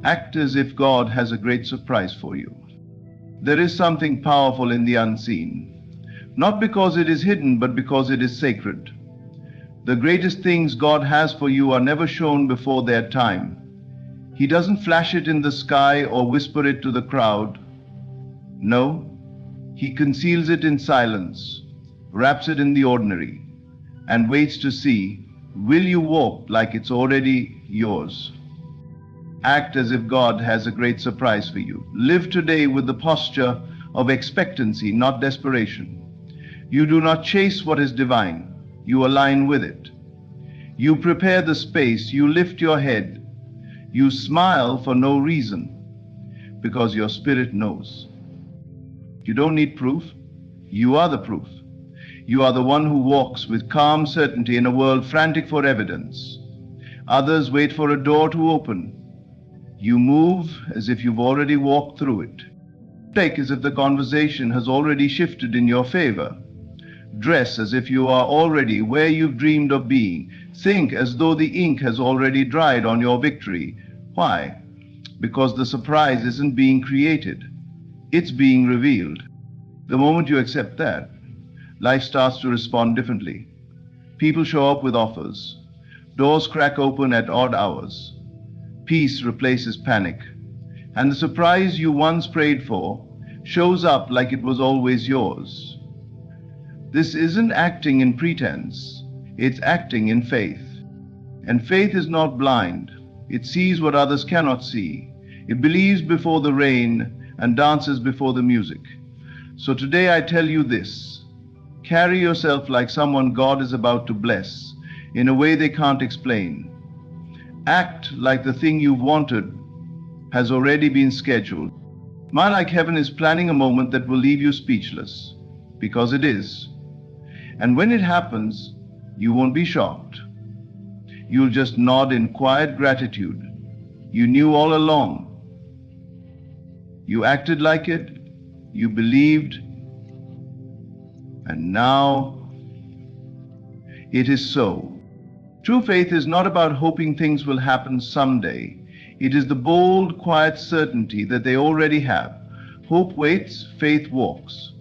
Act as if God has a great surprise for you. There is something powerful in the unseen, not because it is hidden, but because it is sacred. The greatest things God has for you are never shown before their time. He doesn't flash it in the sky or whisper it to the crowd. No, He conceals it in silence, wraps it in the ordinary, and waits to see, will you walk like it's already yours? Act as if God has a great surprise for you. Live today with the posture of expectancy, not desperation. You do not chase what is divine, you align with it. You prepare the space, you lift your head, you smile for no reason, because your spirit knows. You don't need proof, you are the proof. You are the one who walks with calm certainty in a world frantic for evidence. Others wait for a door to open. You move as if you've already walked through it. Take as if the conversation has already shifted in your favor. Dress as if you are already where you've dreamed of being. Think as though the ink has already dried on your victory. Why? Because the surprise isn't being created. It's being revealed. The moment you accept that, life starts to respond differently. People show up with offers. Doors crack open at odd hours. Peace replaces panic, and the surprise you once prayed for shows up like it was always yours. This isn't acting in pretense, it's acting in faith. And faith is not blind, it sees what others cannot see. It believes before the rain and dances before the music. So today I tell you this: carry yourself like someone God is about to bless in a way they can't explain. Act like the thing you've wanted has already been scheduled. Smile like heaven is planning a moment that will leave you speechless, because it is. And when it happens, you won't be shocked. You'll just nod in quiet gratitude. You knew all along. You acted like it, you believed, and now it is so. True faith is not about hoping things will happen someday. It is the bold, quiet certainty that they already have. Hope waits, faith walks.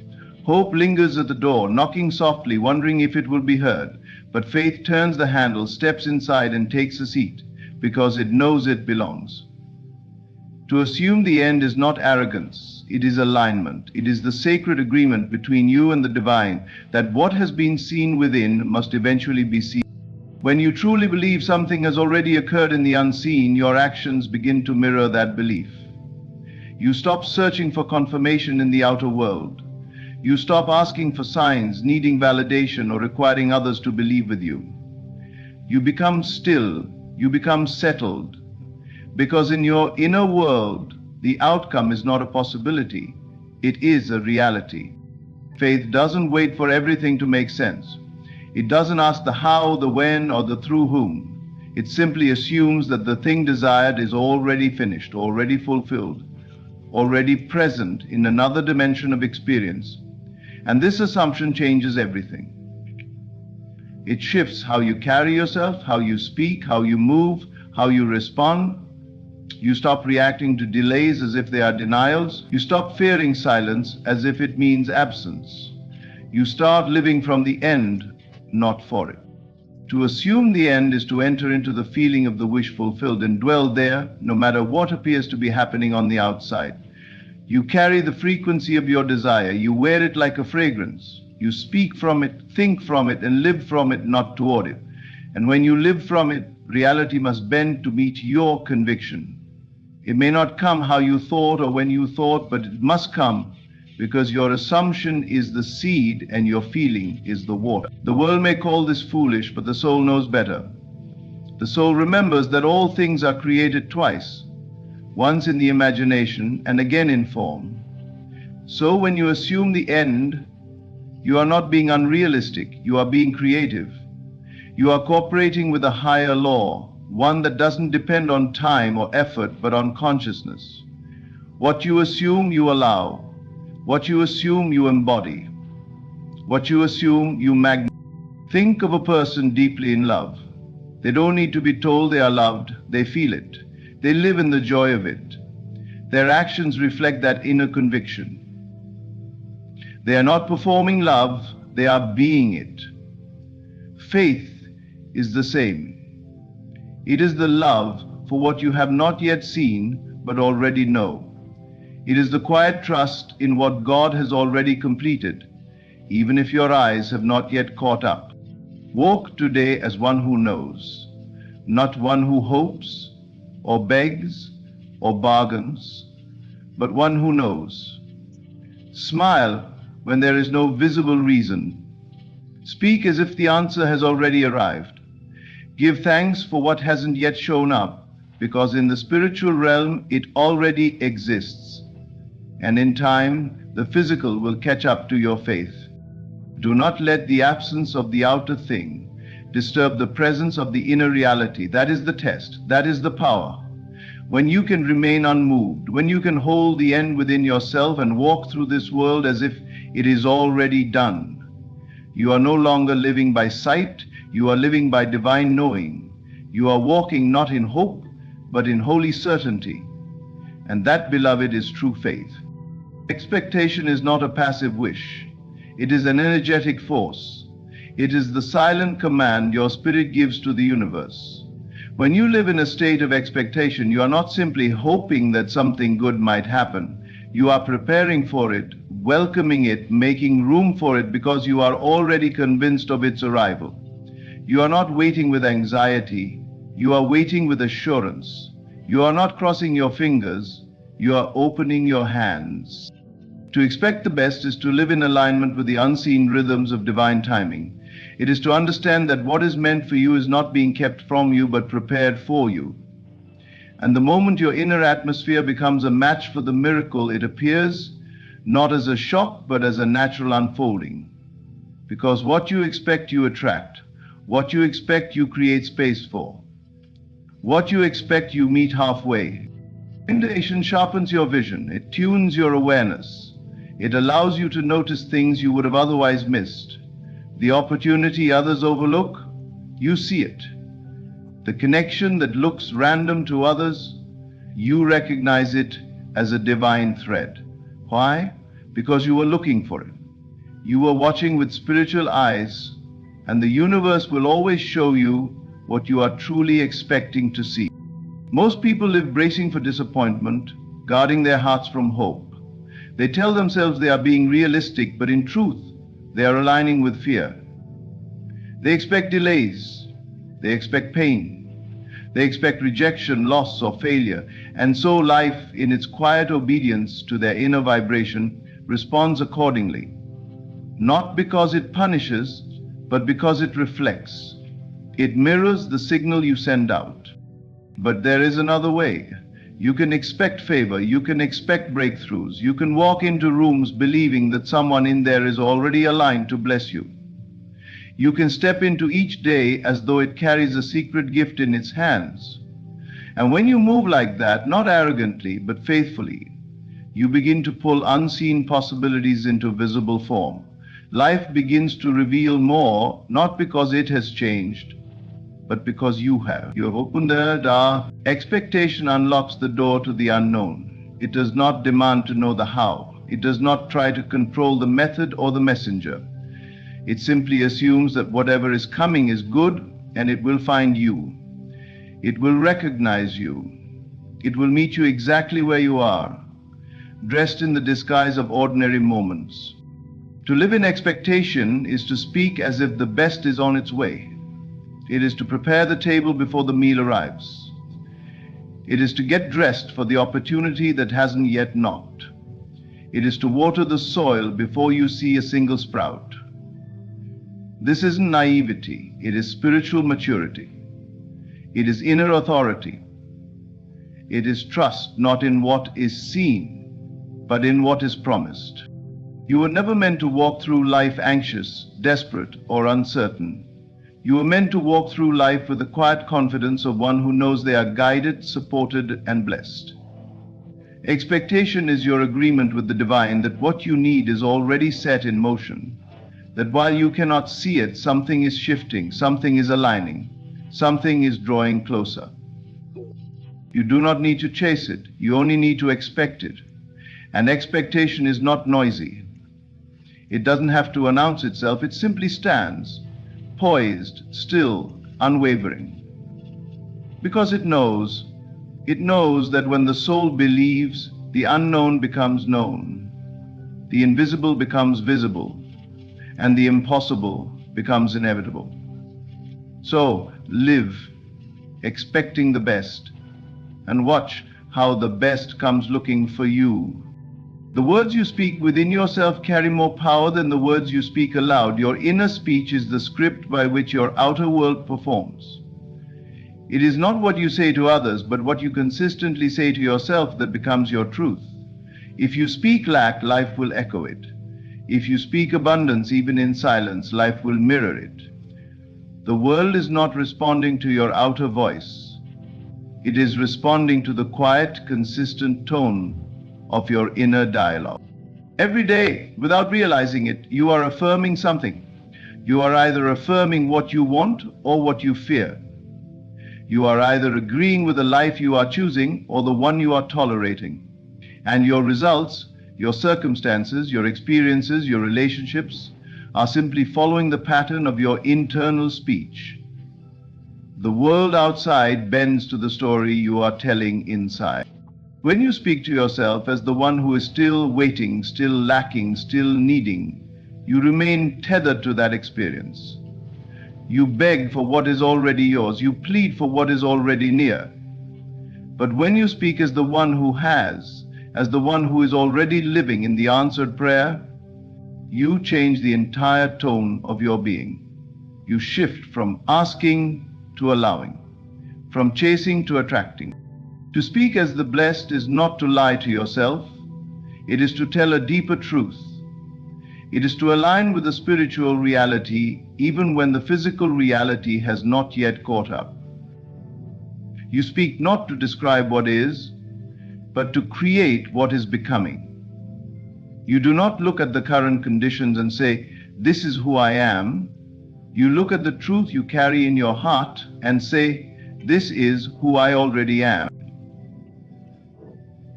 Hope lingers at the door, knocking softly, wondering if it will be heard. But faith turns the handle, steps inside, and takes a seat, because it knows it belongs. To assume the end is not arrogance, it is alignment. It is the sacred agreement between you and the divine that what has been seen within must eventually be seen. When you truly believe something has already occurred in the unseen, your actions begin to mirror that belief. You stop searching for confirmation in the outer world. You stop asking for signs, needing validation, or requiring others to believe with you. You become still, you become settled, because in your inner world, the outcome is not a possibility, it is a reality. Faith doesn't wait for everything to make sense. It doesn't ask the how, the when, or the through whom. It simply assumes that the thing desired is already finished, already fulfilled, already present in another dimension of experience. And this assumption changes everything. It shifts how you carry yourself, how you speak, how you move, how you respond. You stop reacting to delays as if they are denials. You stop fearing silence as if it means absence. You start living from the end, not for it. To assume the end is to enter into the feeling of the wish fulfilled and dwell there, no matter what appears to be happening on the outside. You carry the frequency of your desire. You wear it like a fragrance. You speak from it, think from it, and live from it, not toward it. And when you live from it, reality must bend to meet your conviction. It may not come how you thought or when you thought, but it must come because your assumption is the seed and your feeling is the water. The world may call this foolish, but the soul knows better. The soul remembers that all things are created twice, once in the imagination and again in form. So when you assume the end, you are not being unrealistic, you are being creative. You are cooperating with a higher law, one that doesn't depend on time or effort, but on consciousness. What you assume, you allow. What you assume, you embody. What you assume, you magnify. Think of a person deeply in love. They don't need to be told they are loved, they feel it. They live in the joy of it. Their actions reflect that inner conviction. They are not performing love, they are being it. Faith is the same. It is the love for what you have not yet seen but already know. It is the quiet trust in what God has already completed, even if your eyes have not yet caught up. Walk today as one who knows, not one who hopes or begs or bargains, but one who knows. Smile when there is no visible reason. Speak as if the answer has already arrived. Give thanks for what hasn't yet shown up, because in the spiritual realm it already exists. And in time, the physical will catch up to your faith. Do not let the absence of the outer thing disturb the presence of the inner reality. That is the test. That is the power. When you can remain unmoved, when you can hold the end within yourself and walk through this world as if it is already done. You are no longer living by sight, you are living by divine knowing. You are walking not in hope, but in holy certainty. And that, beloved, is true faith. Expectation is not a passive wish. It is an energetic force. It is the silent command your spirit gives to the universe. When you live in a state of expectation, you are not simply hoping that something good might happen. You are preparing for it, welcoming it, making room for it because you are already convinced of its arrival. You are not waiting with anxiety. You are waiting with assurance. You are not crossing your fingers. You are opening your hands. To expect the best is to live in alignment with the unseen rhythms of divine timing. It is to understand that what is meant for you is not being kept from you, but prepared for you. And the moment your inner atmosphere becomes a match for the miracle, it appears not as a shock, but as a natural unfolding. Because what you expect, you attract. What you expect, you create space for. What you expect, you meet halfway. Meditation sharpens your vision. It tunes your awareness. It allows you to notice things you would have otherwise missed. The opportunity others overlook, you see it. The connection that looks random to others, you recognize it as a divine thread. Why? Because you were looking for it. You were watching with spiritual eyes, and the universe will always show you what you are truly expecting to see. Most people live bracing for disappointment, guarding their hearts from hope. They tell themselves they are being realistic, but in truth, they are aligning with fear. They expect delays. They expect pain. They expect rejection, loss, or failure. And so life, in its quiet obedience to their inner vibration, responds accordingly. Not because it punishes, but because it reflects. It mirrors the signal you send out. But there is another way. You can expect favor, you can expect breakthroughs, you can walk into rooms believing that someone in there is already aligned to bless you. You can step into each day as though it carries a secret gift in its hands. And when you move like that, not arrogantly, but faithfully, you begin to pull unseen possibilities into visible form. Life begins to reveal more, not because it has changed, but because you have. You have opened the door. Expectation unlocks the door to the unknown. It does not demand to know the how. It does not try to control the method or the messenger. It simply assumes that whatever is coming is good, and it will find you. It will recognize you. It will meet you exactly where you are, dressed in the disguise of ordinary moments. To live in expectation is to speak as if the best is on its way. It is to prepare the table before the meal arrives. It is to get dressed for the opportunity that hasn't yet knocked. It is to water the soil before you see a single sprout. This isn't naivety, it is spiritual maturity. It is inner authority. It is trust not in what is seen, but in what is promised. You were never meant to walk through life anxious, desperate, or uncertain. You were meant to walk through life with the quiet confidence of one who knows they are guided, supported, and blessed. Expectation is your agreement with the divine that what you need is already set in motion, that while you cannot see it, something is shifting, something is aligning, something is drawing closer. You do not need to chase it. You only need to expect it. And expectation is not noisy. It doesn't have to announce itself. It simply stands, poised, still, unwavering. Because it knows that when the soul believes, the unknown becomes known, the invisible becomes visible, and the impossible becomes inevitable. So live, expecting the best, and watch how the best comes looking for you. The words you speak within yourself carry more power than the words you speak aloud. Your inner speech is the script by which your outer world performs. It is not what you say to others, but what you consistently say to yourself that becomes your truth. If you speak lack, life will echo it. If you speak abundance, even in silence, life will mirror it. The world is not responding to your outer voice. It is responding to the quiet, consistent tone of your inner dialogue. Every day, without realizing it, you are affirming something. You are either affirming what you want or what you fear. You are either agreeing with the life you are choosing or the one you are tolerating. And your results, your circumstances, your experiences, your relationships are simply following the pattern of your internal speech. The world outside bends to the story you are telling inside. When you speak to yourself as the one who is still waiting, still lacking, still needing, you remain tethered to that experience. You beg for what is already yours. You plead for what is already near. But when you speak as the one who has, as the one who is already living in the answered prayer, you change the entire tone of your being. You shift from asking to allowing, from chasing to attracting. To speak as the blessed is not to lie to yourself. It is to tell a deeper truth. It is to align with the spiritual reality even when the physical reality has not yet caught up. You speak not to describe what is, but to create what is becoming. You do not look at the current conditions and say, "This is who I am." You look at the truth you carry in your heart and say, "This is who I already am."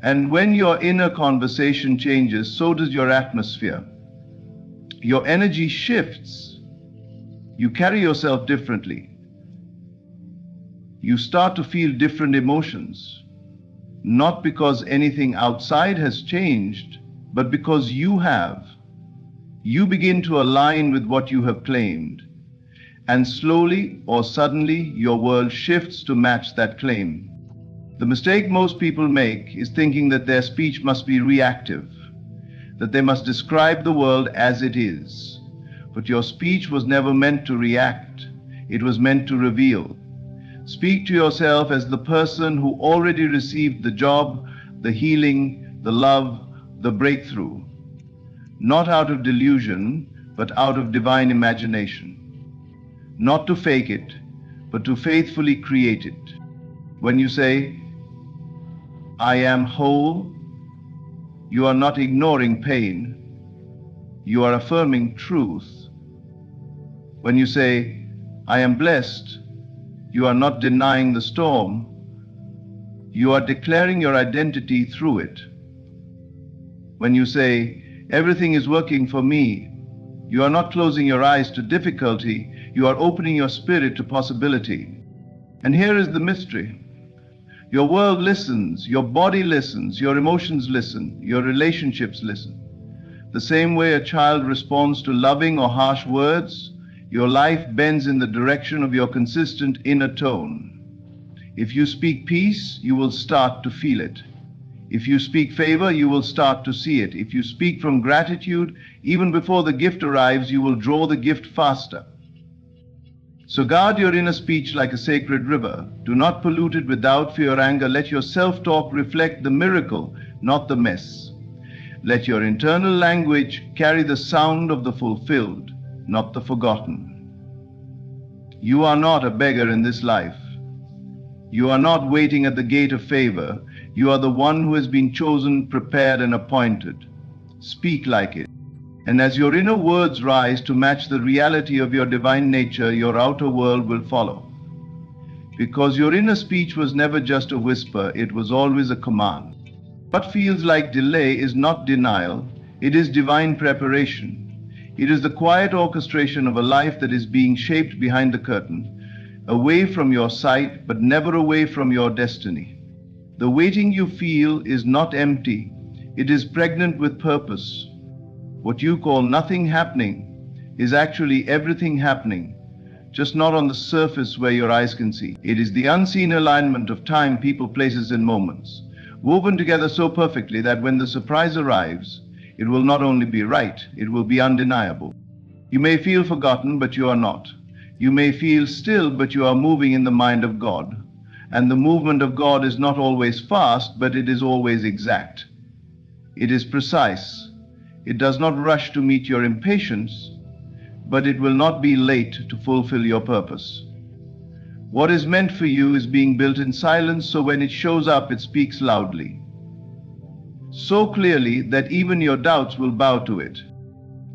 And when your inner conversation changes, so does your atmosphere. Your energy shifts. You carry yourself differently. You start to feel different emotions, not because anything outside has changed, but because you have. You begin to align with what you have claimed, and slowly or suddenly your world shifts to match that claim. The mistake most people make is thinking that their speech must be reactive, that they must describe the world as it is. But your speech was never meant to react. It was meant to reveal. Speak to yourself as the person who already received the job, the healing, the love, the breakthrough. Not out of delusion, but out of divine imagination. Not to fake it, but to faithfully create it. When you say, "I am whole," you are not ignoring pain. You are affirming truth. When you say, "I am blessed," you are not denying the storm. You are declaring your identity through it. When you say, "Everything is working for me," you are not closing your eyes to difficulty. You are opening your spirit to possibility. And here is the mystery. Your world listens, your body listens, your emotions listen, your relationships listen. The same way a child responds to loving or harsh words, your life bends in the direction of your consistent inner tone. If you speak peace, you will start to feel it. If you speak favor, you will start to see it. If you speak from gratitude, even before the gift arrives, you will draw the gift faster. So guard your inner speech like a sacred river. Do not pollute it with doubt, fear, or anger. Let your self-talk reflect the miracle, not the mess. Let your internal language carry the sound of the fulfilled, not the forgotten. You are not a beggar in this life. You are not waiting at the gate of favor. You are the one who has been chosen, prepared, and appointed. Speak like it. And as your inner words rise to match the reality of your divine nature, your outer world will follow. because your inner speech was never just a whisper, it was always a command. What feels like delay is not denial, it is divine preparation. It is the quiet orchestration of a life that is being shaped behind the curtain, away from your sight, but never away from your destiny. The waiting you feel is not empty, it is pregnant with purpose. What you call nothing happening is actually everything happening, just not on the surface where your eyes can see. It is the unseen alignment of time, people, places, and moments, woven together so perfectly that when the surprise arrives, it will not only be right, it will be undeniable. You may feel forgotten, but you are not. You may feel still, but you are moving in the mind of God. And the movement of God is not always fast, but it is always exact. It is precise. It does not rush to meet your impatience, but it will not be late to fulfill your purpose. What is meant for you is being built in silence, so when it shows up, it speaks loudly. So clearly that even your doubts will bow to it.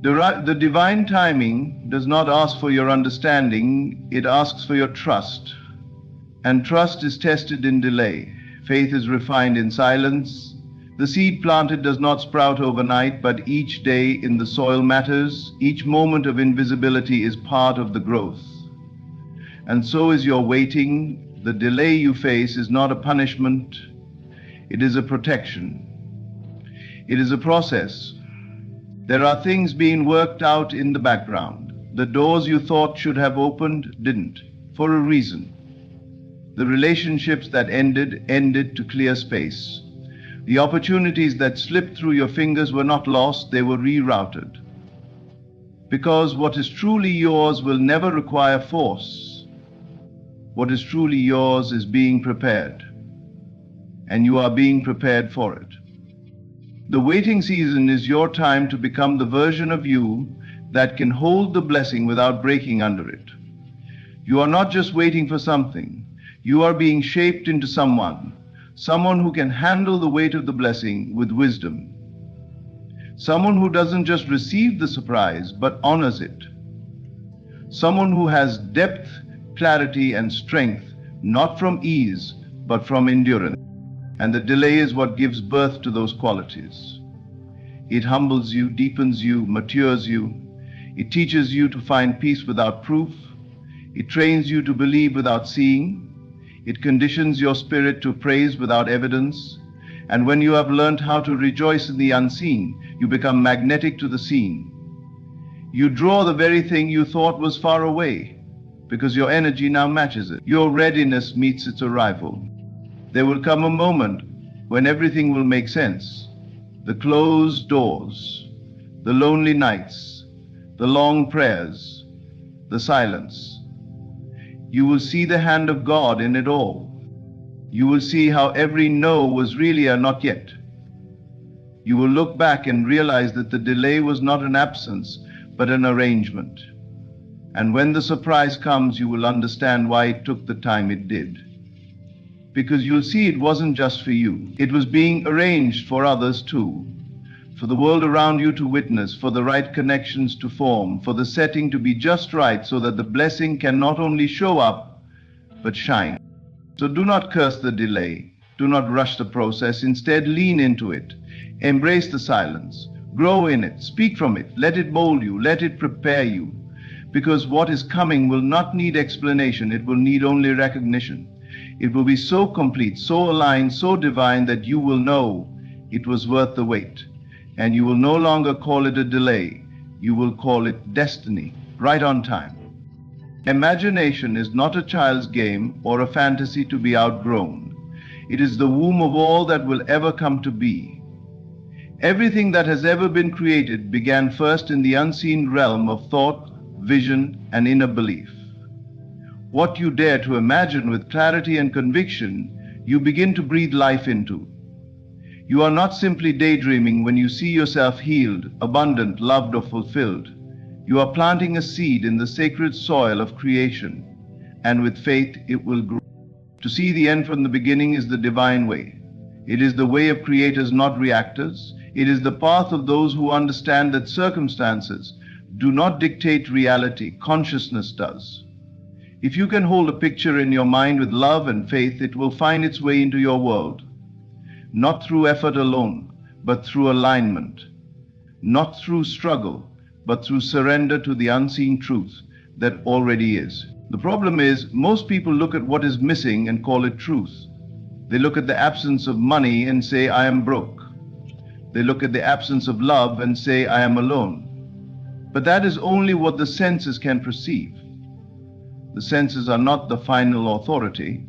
The divine timing does not ask for your understanding, it asks for your trust. And trust is tested in delay. Faith is refined in silence. The seed planted does not sprout overnight, but each day in the soil matters. Each moment of invisibility is part of the growth. And so is your waiting. The delay you face is not a punishment, it is a protection. It is a process. There are things being worked out in the background. The doors you thought should have opened didn't, for a reason. The relationships that ended to clear space. The opportunities that slipped through your fingers were not lost, they were rerouted. Because what is truly yours will never require force. What is truly yours is being prepared, and you are being prepared for it. The waiting season is your time to become the version of you that can hold the blessing without breaking under it. You are not just waiting for something, you are being shaped into someone who can handle the weight of the blessing with wisdom. Someone who doesn't just receive the surprise, but honors it. Someone who has depth, clarity, and strength, not from ease, but from endurance. And the delay is what gives birth to those qualities. It humbles you, deepens you, matures you. It teaches you to find peace without proof. It trains you to believe without seeing. It conditions your spirit to praise without evidence. And when you have learned how to rejoice in the unseen, you become magnetic to the seen. You draw the very thing you thought was far away, because your energy now matches it. Your readiness meets its arrival. There will come a moment when everything will make sense. The closed doors, the lonely nights, the long prayers, the silence. You will see the hand of God in it all. You will see how every no was really a not yet. You will look back and realize that the delay was not an absence, but an arrangement. And when the surprise comes, you will understand why it took the time it did. Because you'll see it wasn't just for you. It was being arranged for others too. For the world around you to witness, for the right connections to form, for the setting to be just right so that the blessing can not only show up, but shine. So do not curse the delay. Do not rush the process. Instead, lean into it. Embrace the silence. Grow in it. Speak from it. Let it mold you. Let it prepare you. Because what is coming will not need explanation. It will need only recognition. It will be so complete, so aligned, so divine that you will know it was worth the wait. And you will no longer call it a delay. You will call it destiny, right on time. Imagination is not a child's game or a fantasy to be outgrown. It is the womb of all that will ever come to be. Everything that has ever been created began first in the unseen realm of thought, vision, and inner belief. What you dare to imagine with clarity and conviction, you begin to breathe life into. You are not simply daydreaming when you see yourself healed, abundant, loved, or fulfilled. You are planting a seed in the sacred soil of creation, and with faith it will grow. To see the end from the beginning is the divine way. It is the way of creators, not reactors. It is the path of those who understand that circumstances do not dictate reality, consciousness does. If you can hold a picture in your mind with love and faith, it will find its way into your world, not through effort alone, but through alignment, not through struggle, but through surrender to the unseen truth that already is. The problem is, most people look at what is missing and call it truth. They look at the absence of money and say, I am broke. They look at the absence of love and say, I am alone. But that is only what the senses can perceive. The senses are not the final authority.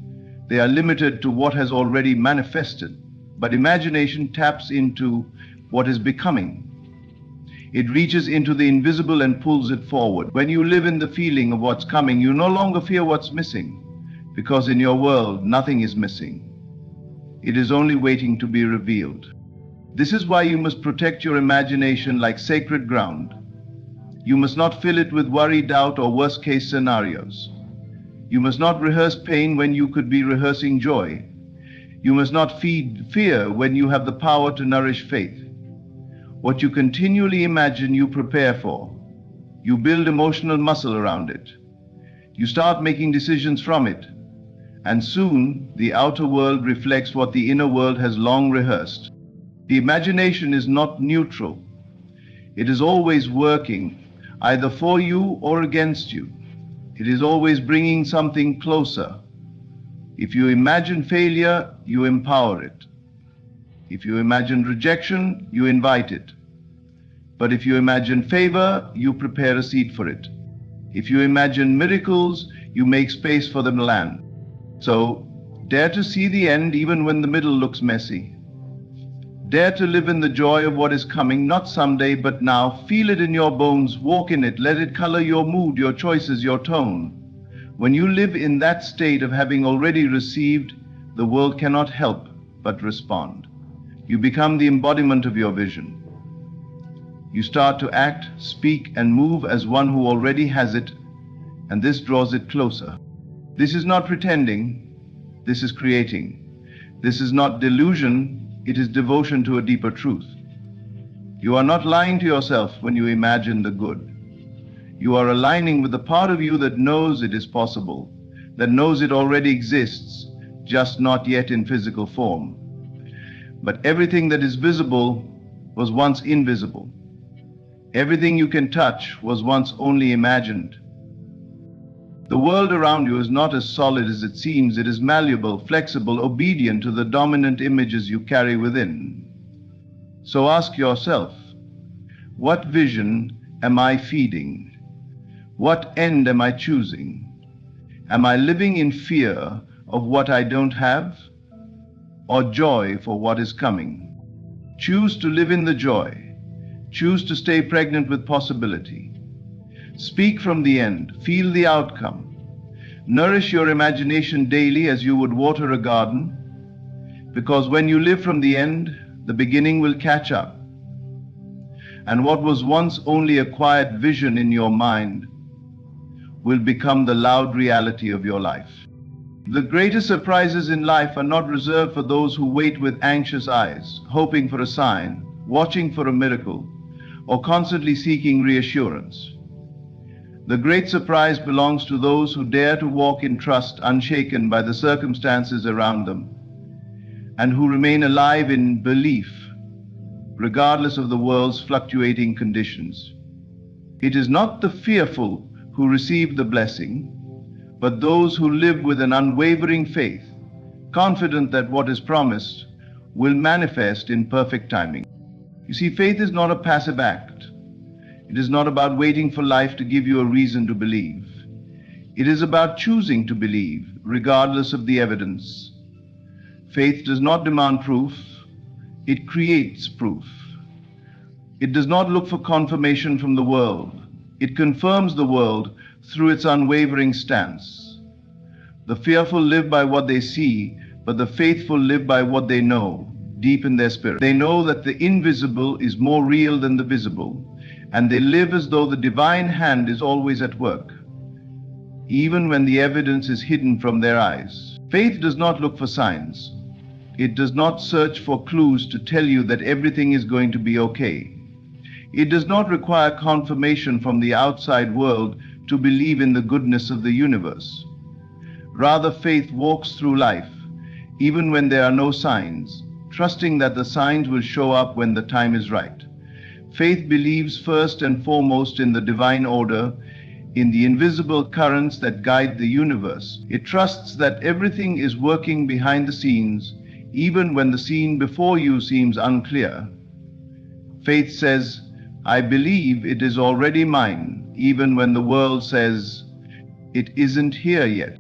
They are limited to what has already manifested. But imagination taps into what is becoming. It reaches into the invisible and pulls it forward. When you live in the feeling of what's coming, you no longer fear what's missing, because in your world, nothing is missing. It is only waiting to be revealed. This is why you must protect your imagination like sacred ground. You must not fill it with worry, doubt, or worst-case scenarios. You must not rehearse pain when you could be rehearsing joy. You must not feed fear when you have the power to nourish faith. What you continually imagine, you prepare for. You build emotional muscle around it. You start making decisions from it. And soon, the outer world reflects what the inner world has long rehearsed. The imagination is not neutral. It is always working, either for you or against you. It is always bringing something closer. If you imagine failure, you empower it. If you imagine rejection, you invite it. But if you imagine favor, you prepare a seat for it. If you imagine miracles, you make space for them to land. So, dare to see the end even when the middle looks messy. Dare to live in the joy of what is coming, not someday, but now. Feel it in your bones, walk in it, let it color your mood, your choices, your tone. When you live in that state of having already received, the world cannot help but respond. You become the embodiment of your vision. You start to act, speak, and move as one who already has it, and this draws it closer. This is not pretending, this is creating. This is not delusion, it is devotion to a deeper truth. You are not lying to yourself when you imagine the good. You are aligning with the part of you that knows it is possible, that knows it already exists, just not yet in physical form. But everything that is visible was once invisible. Everything you can touch was once only imagined. The world around you is not as solid as it seems. It is malleable, flexible, obedient to the dominant images you carry within. So ask yourself, what vision am I feeding? What end am I choosing? Am I living in fear of what I don't have, or joy for what is coming? Choose to live in the joy. Choose to stay pregnant with possibility. Speak from the end, feel the outcome. Nourish your imagination daily as you would water a garden, because when you live from the end, the beginning will catch up. And what was once only a quiet vision in your mind will become the loud reality of your life. The greatest surprises in life are not reserved for those who wait with anxious eyes, hoping for a sign, watching for a miracle, or constantly seeking reassurance. The great surprise belongs to those who dare to walk in trust, unshaken by the circumstances around them, and who remain alive in belief, regardless of the world's fluctuating conditions. It is not the fearful who receive the blessing, but those who live with an unwavering faith, confident that what is promised will manifest in perfect timing. You see, faith is not a passive act. It is not about waiting for life to give you a reason to believe. It is about choosing to believe, regardless of the evidence. Faith does not demand proof, it creates proof. It does not look for confirmation from the world. It confirms the world through its unwavering stance. The fearful live by what they see, but the faithful live by what they know, deep in their spirit. They know that the invisible is more real than the visible, and they live as though the divine hand is always at work, even when the evidence is hidden from their eyes. Faith does not look for signs. It does not search for clues to tell you that everything is going to be okay. It does not require confirmation from the outside world to believe in the goodness of the universe. Rather, faith walks through life, even when there are no signs, trusting that the signs will show up when the time is right. Faith believes first and foremost in the divine order, in the invisible currents that guide the universe. It trusts that everything is working behind the scenes, even when the scene before you seems unclear. Faith says, I believe it is already mine, even when the world says, it isn't here yet.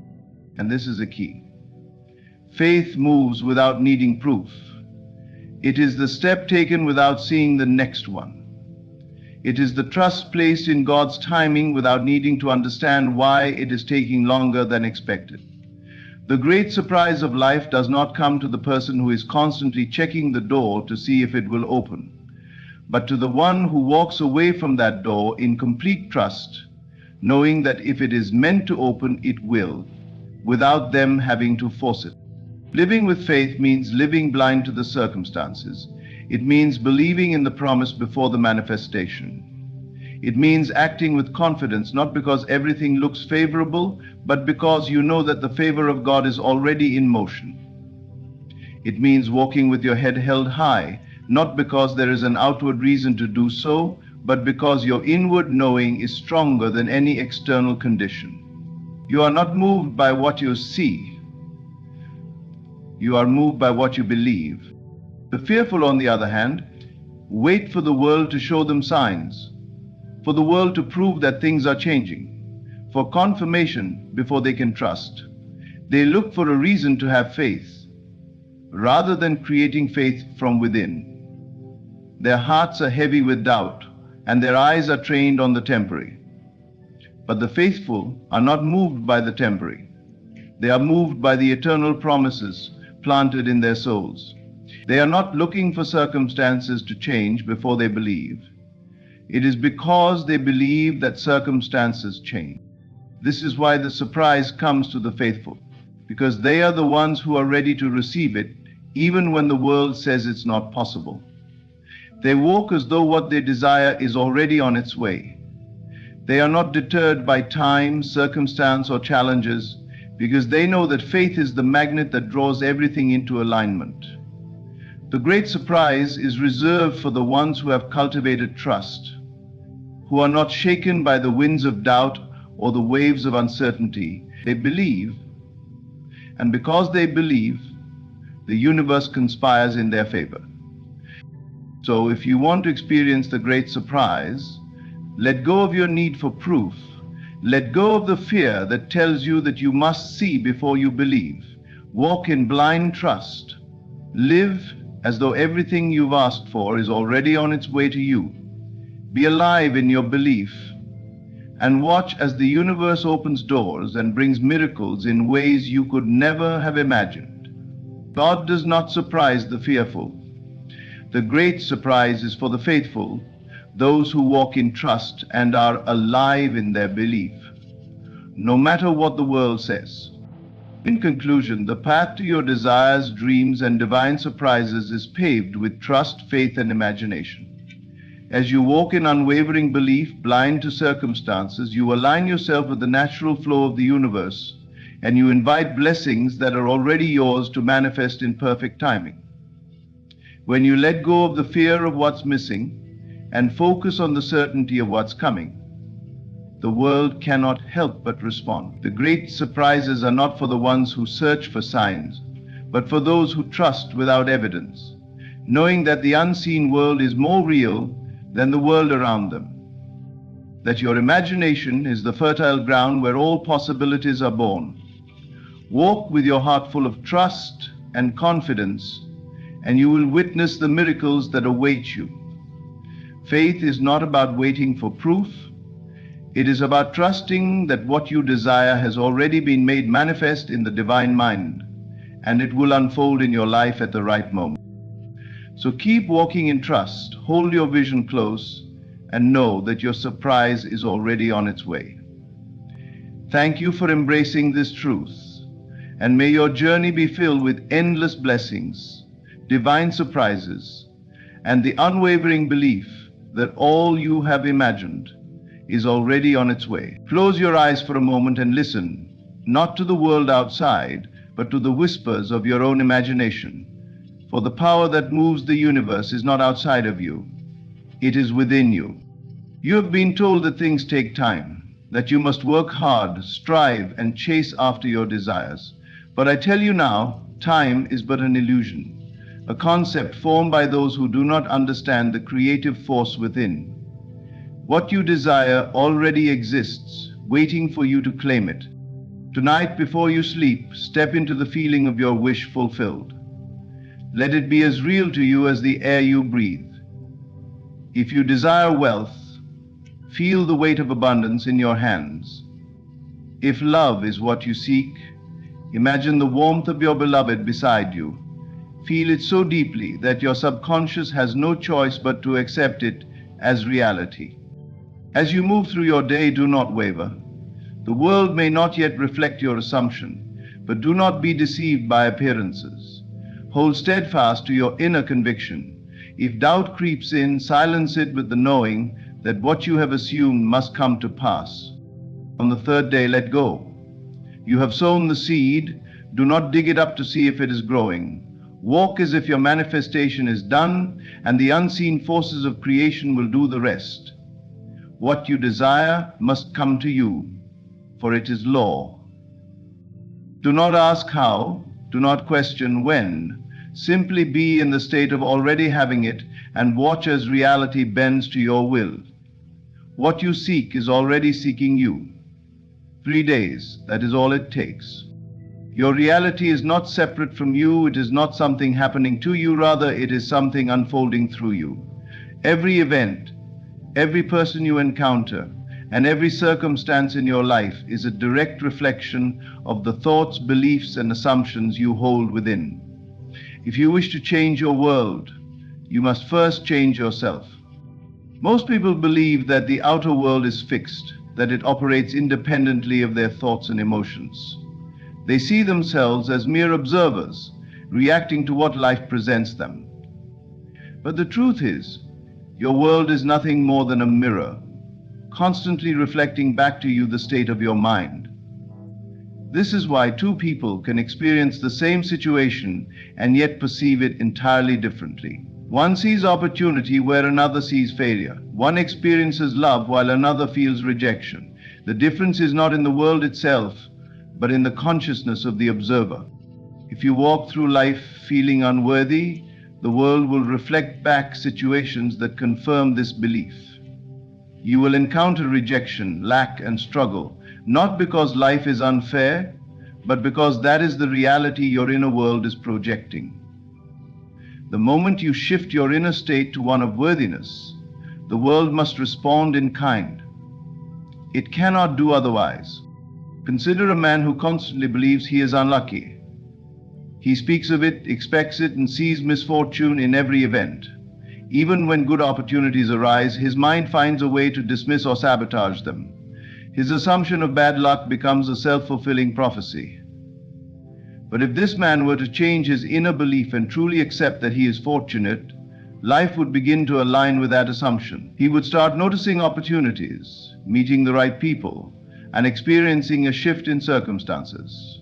And this is a key. Faith moves without needing proof. It is the step taken without seeing the next one. It is the trust placed in God's timing without needing to understand why it is taking longer than expected. The great surprise of life does not come to the person who is constantly checking the door to see if it will open, but to the one who walks away from that door in complete trust, knowing that if it is meant to open, it will, without them having to force it. Living with faith means living blind to the circumstances. It means believing in the promise before the manifestation. It means acting with confidence, not because everything looks favorable, but because you know that the favor of God is already in motion. It means walking with your head held high, not because there is an outward reason to do so, but because your inward knowing is stronger than any external condition. You are not moved by what you see. You are moved by what you believe. The fearful, on the other hand, wait for the world to show them signs, for the world to prove that things are changing, for confirmation before they can trust. They look for a reason to have faith, rather than creating faith from within. Their hearts are heavy with doubt, and their eyes are trained on the temporary. But the faithful are not moved by the temporary. They are moved by the eternal promises planted in their souls. They are not looking for circumstances to change before they believe. It is because they believe that circumstances change. This is why the surprise comes to the faithful, because they are the ones who are ready to receive it, even when the world says it's not possible. They walk as though what they desire is already on its way. They are not deterred by time, circumstance, or challenges, because they know that faith is the magnet that draws everything into alignment. The great surprise is reserved for the ones who have cultivated trust, who are not shaken by the winds of doubt or the waves of uncertainty. They believe, and because they believe, the universe conspires in their favor. So if you want to experience the great surprise, let go of your need for proof. Let go of the fear that tells you that you must see before you believe. Walk in blind trust. Live as though everything you've asked for is already on its way to you. Be alive in your belief, and watch as the universe opens doors and brings miracles in ways you could never have imagined. God does not surprise the fearful. The great surprise is for the faithful, those who walk in trust and are alive in their belief, no matter what the world says. In conclusion, the path to your desires, dreams, and divine surprises is paved with trust, faith, and imagination. As you walk in unwavering belief, blind to circumstances, you align yourself with the natural flow of the universe, and you invite blessings that are already yours to manifest in perfect timing. When you let go of the fear of what's missing and focus on the certainty of what's coming, the world cannot help but respond. The great surprises are not for the ones who search for signs, but for those who trust without evidence, knowing that the unseen world is more real than the world around them, that your imagination is the fertile ground where all possibilities are born. Walk with your heart full of trust and confidence, and you will witness the miracles that await you. Faith is not about waiting for proof. It is about trusting that what you desire has already been made manifest in the divine mind, and it will unfold in your life at the right moment. So keep walking in trust, hold your vision close, and know that your surprise is already on its way. Thank you for embracing this truth, and may your journey be filled with endless blessings, divine surprises, and the unwavering belief that all you have imagined is already on its way. Close your eyes for a moment and listen, not to the world outside, but to the whispers of your own imagination. For the power that moves the universe is not outside of you, it is within you. You have been told that things take time, that you must work hard, strive, and chase after your desires. But I tell you now, time is but an illusion, a concept formed by those who do not understand the creative force within. What you desire already exists, waiting for you to claim it. Tonight, before you sleep, step into the feeling of your wish fulfilled. Let it be as real to you as the air you breathe. If you desire wealth, feel the weight of abundance in your hands. If love is what you seek, imagine the warmth of your beloved beside you. Feel it so deeply that your subconscious has no choice but to accept it as reality. As you move through your day, do not waver. The world may not yet reflect your assumption, but do not be deceived by appearances. Hold steadfast to your inner conviction. If doubt creeps in, silence it with the knowing that what you have assumed must come to pass. On the third day, let go. You have sown the seed. Do not dig it up to see if it is growing. Walk as if your manifestation is done, and the unseen forces of creation will do the rest. What you desire must come to you, for it is law. Do not ask how, do not question when. Simply be in the state of already having it and watch as reality bends to your will. What you seek is already seeking you. 3 days, that is all it takes. Your reality is not separate from you, it is not something happening to you, rather it is something unfolding through you. Every event, every person you encounter, and every circumstance in your life is a direct reflection of the thoughts, beliefs, and assumptions you hold within. If you wish to change your world, you must first change yourself. Most people believe that the outer world is fixed, that it operates independently of their thoughts and emotions. They see themselves as mere observers, reacting to what life presents them. But the truth is, your world is nothing more than a mirror, constantly reflecting back to you the state of your mind. This is why two people can experience the same situation and yet perceive it entirely differently. One sees opportunity where another sees failure. One experiences love while another feels rejection. The difference is not in the world itself, but in the consciousness of the observer. If you walk through life feeling unworthy, the world will reflect back situations that confirm this belief. You will encounter rejection, lack, and struggle, not because life is unfair, but because that is the reality your inner world is projecting. The moment you shift your inner state to one of worthiness, the world must respond in kind. It cannot do otherwise. Consider a man who constantly believes he is unlucky. He speaks of it, expects it, and sees misfortune in every event. Even when good opportunities arise, his mind finds a way to dismiss or sabotage them. His assumption of bad luck becomes a self-fulfilling prophecy. But if this man were to change his inner belief and truly accept that he is fortunate, life would begin to align with that assumption. He would start noticing opportunities, meeting the right people, and experiencing a shift in circumstances.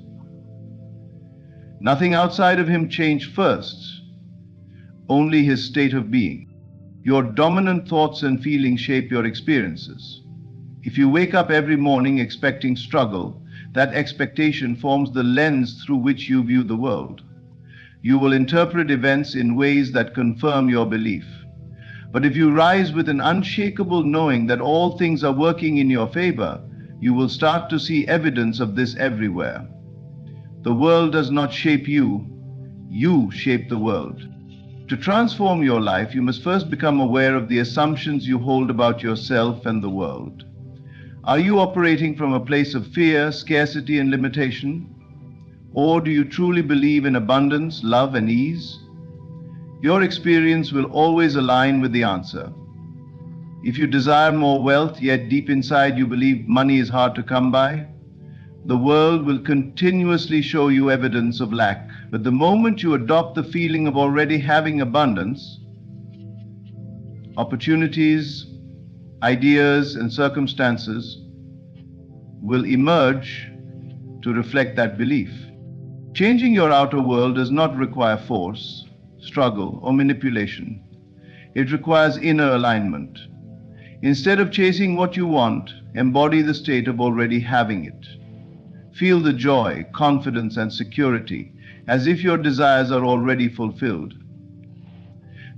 Nothing outside of him changed first, only his state of being. Your dominant thoughts and feelings shape your experiences. If you wake up every morning expecting struggle, that expectation forms the lens through which you view the world. You will interpret events in ways that confirm your belief. But if you rise with an unshakable knowing that all things are working in your favor, you will start to see evidence of this everywhere. The world does not shape you, you shape the world. To transform your life, you must first become aware of the assumptions you hold about yourself and the world. Are you operating from a place of fear, scarcity, and limitation? Or do you truly believe in abundance, love, and ease? Your experience will always align with the answer. If you desire more wealth, yet deep inside you believe money is hard to come by, the world will continuously show you evidence of lack. But the moment you adopt the feeling of already having abundance, opportunities, ideas, and circumstances will emerge to reflect that belief. Changing your outer world does not require force, struggle, or manipulation. It requires inner alignment. Instead of chasing what you want, embody the state of already having it. Feel the joy, confidence, and security as if your desires are already fulfilled.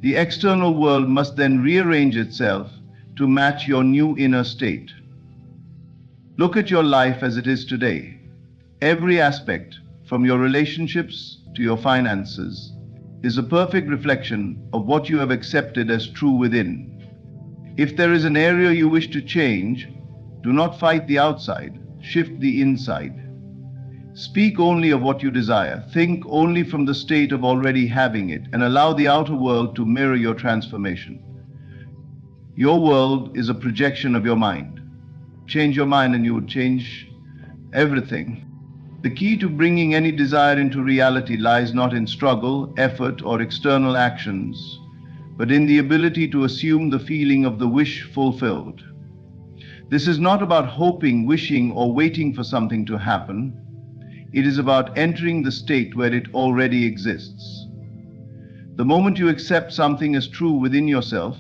The external world must then rearrange itself to match your new inner state. Look at your life as it is today. Every aspect, from your relationships to your finances, is a perfect reflection of what you have accepted as true within. If there is an area you wish to change, do not fight the outside, shift the inside. Speak only of what you desire, think only from the state of already having it, and allow the outer world to mirror your transformation. Your world is a projection of your mind. Change your mind and you would change everything. The key to bringing any desire into reality lies not in struggle, effort, or external actions, but in the ability to assume the feeling of the wish fulfilled. This is not about hoping, wishing, or waiting for something to happen. It is about entering the state where it already exists. The moment you accept something as true within yourself,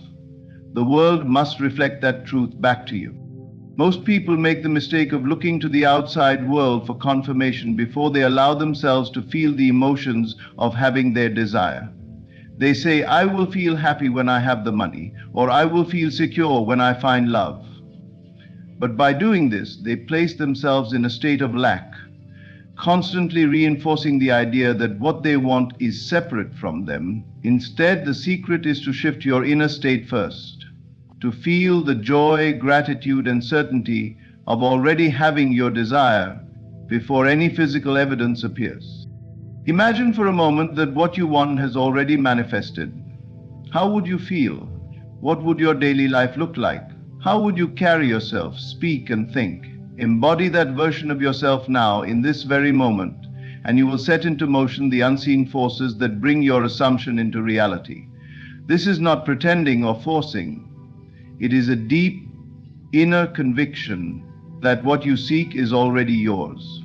the world must reflect that truth back to you. Most people make the mistake of looking to the outside world for confirmation before they allow themselves to feel the emotions of having their desire. They say, "I will feel happy when I have the money," or "I will feel secure when I find love." But by doing this, they place themselves in a state of lack, constantly reinforcing the idea that what they want is separate from them. Instead, the secret is to shift your inner state first, to feel the joy, gratitude, and certainty of already having your desire before any physical evidence appears. Imagine for a moment that what you want has already manifested. How would you feel? What would your daily life look like? How would you carry yourself, speak, and think? Embody that version of yourself now, in this very moment, and you will set into motion the unseen forces that bring your assumption into reality. This is not pretending or forcing. It is a deep inner conviction that what you seek is already yours.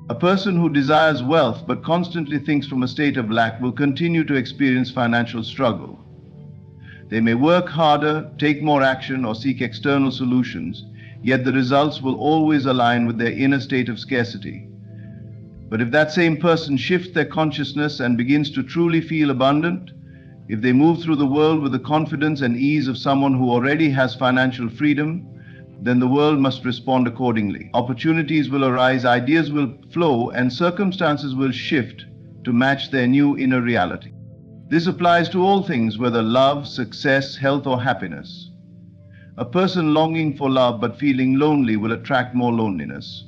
A person who desires wealth but constantly thinks from a state of lack will continue to experience financial struggle. They may work harder, take more action, or seek external solutions, yet the results will always align with their inner state of scarcity. But if that same person shifts their consciousness and begins to truly feel abundant, if they move through the world with the confidence and ease of someone who already has financial freedom, then the world must respond accordingly. Opportunities will arise, ideas will flow, and circumstances will shift to match their new inner reality. This applies to all things, whether love, success, health, or happiness. A person longing for love but feeling lonely will attract more loneliness.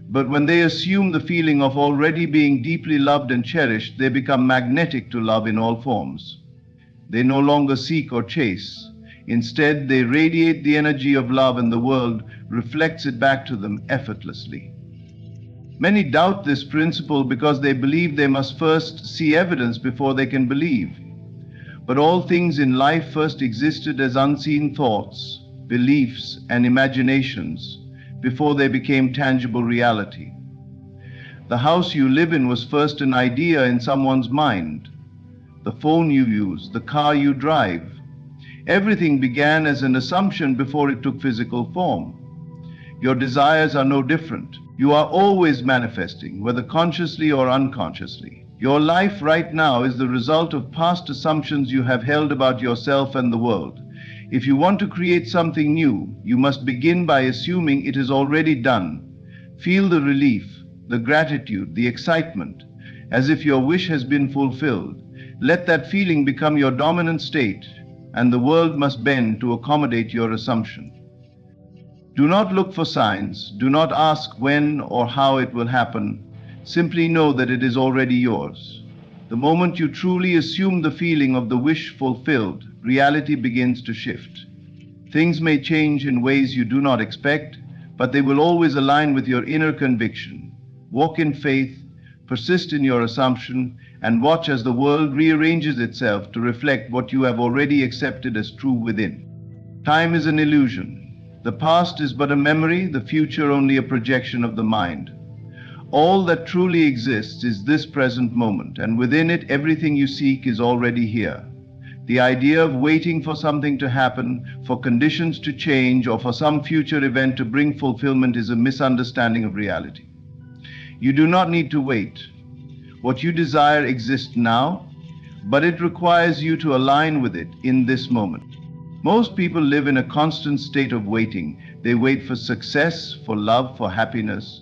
But when they assume the feeling of already being deeply loved and cherished, they become magnetic to love in all forms. They no longer seek or chase. Instead, they radiate the energy of love, and the world reflects it back to them effortlessly. Many doubt this principle because they believe they must first see evidence before they can believe. But all things in life first existed as unseen thoughts, beliefs, and imaginations before they became tangible reality. The house you live in was first an idea in someone's mind. The phone you use, the car you drive, everything began as an assumption before it took physical form. Your desires are no different. You are always manifesting, whether consciously or unconsciously. Your life right now is the result of past assumptions you have held about yourself and the world. If you want to create something new, you must begin by assuming it is already done. Feel the relief, the gratitude, the excitement, as if your wish has been fulfilled. Let that feeling become your dominant state, and the world must bend to accommodate your assumption. Do not look for signs. Do not ask when or how it will happen. Simply know that it is already yours. The moment you truly assume the feeling of the wish fulfilled, reality begins to shift. Things may change in ways you do not expect, but they will always align with your inner conviction. Walk in faith, persist in your assumption, and watch as the world rearranges itself to reflect what you have already accepted as true within. Time is an illusion. The past is but a memory, the future only a projection of the mind. All that truly exists is this present moment, and within it everything you seek is already here. The idea of waiting for something to happen, for conditions to change, or for some future event to bring fulfillment is a misunderstanding of reality. You do not need to wait. What you desire exists now, but it requires you to align with it in this moment. Most people live in a constant state of waiting. They wait for success, for love, for happiness,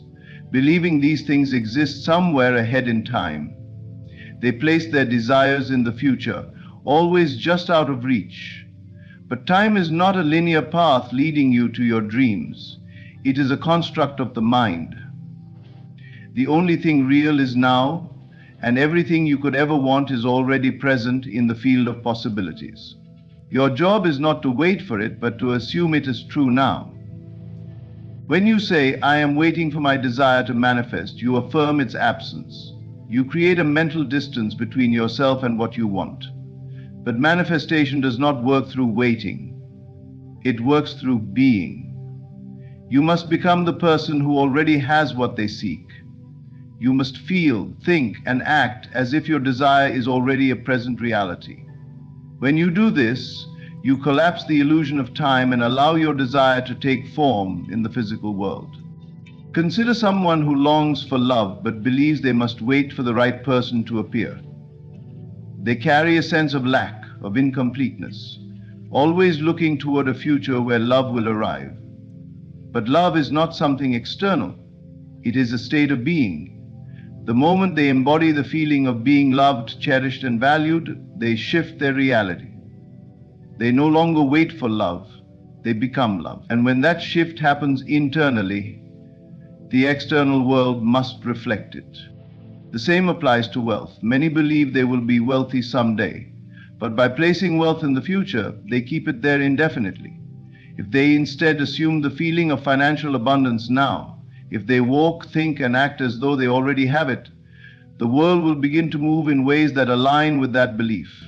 believing these things exist somewhere ahead in time. They place their desires in the future, always just out of reach. But time is not a linear path leading you to your dreams. It is a construct of the mind. The only thing real is now, and everything you could ever want is already present in the field of possibilities. Your job is not to wait for it, but to assume it is true now. When you say, "I am waiting for my desire to manifest," you affirm its absence. You create a mental distance between yourself and what you want. But manifestation does not work through waiting. It works through being. You must become the person who already has what they seek. You must feel, think, and act as if your desire is already a present reality. When you do this, you collapse the illusion of time and allow your desire to take form in the physical world. Consider someone who longs for love but believes they must wait for the right person to appear. They carry a sense of lack, of incompleteness, always looking toward a future where love will arrive. But love is not something external. It is a state of being. The moment they embody the feeling of being loved, cherished, and valued, they shift their reality. They no longer wait for love, they become love. And when that shift happens internally, the external world must reflect it. The same applies to wealth. Many believe they will be wealthy someday, but by placing wealth in the future, they keep it there indefinitely. If they instead assume the feeling of financial abundance now, if they walk, think, and act as though they already have it, the world will begin to move in ways that align with that belief.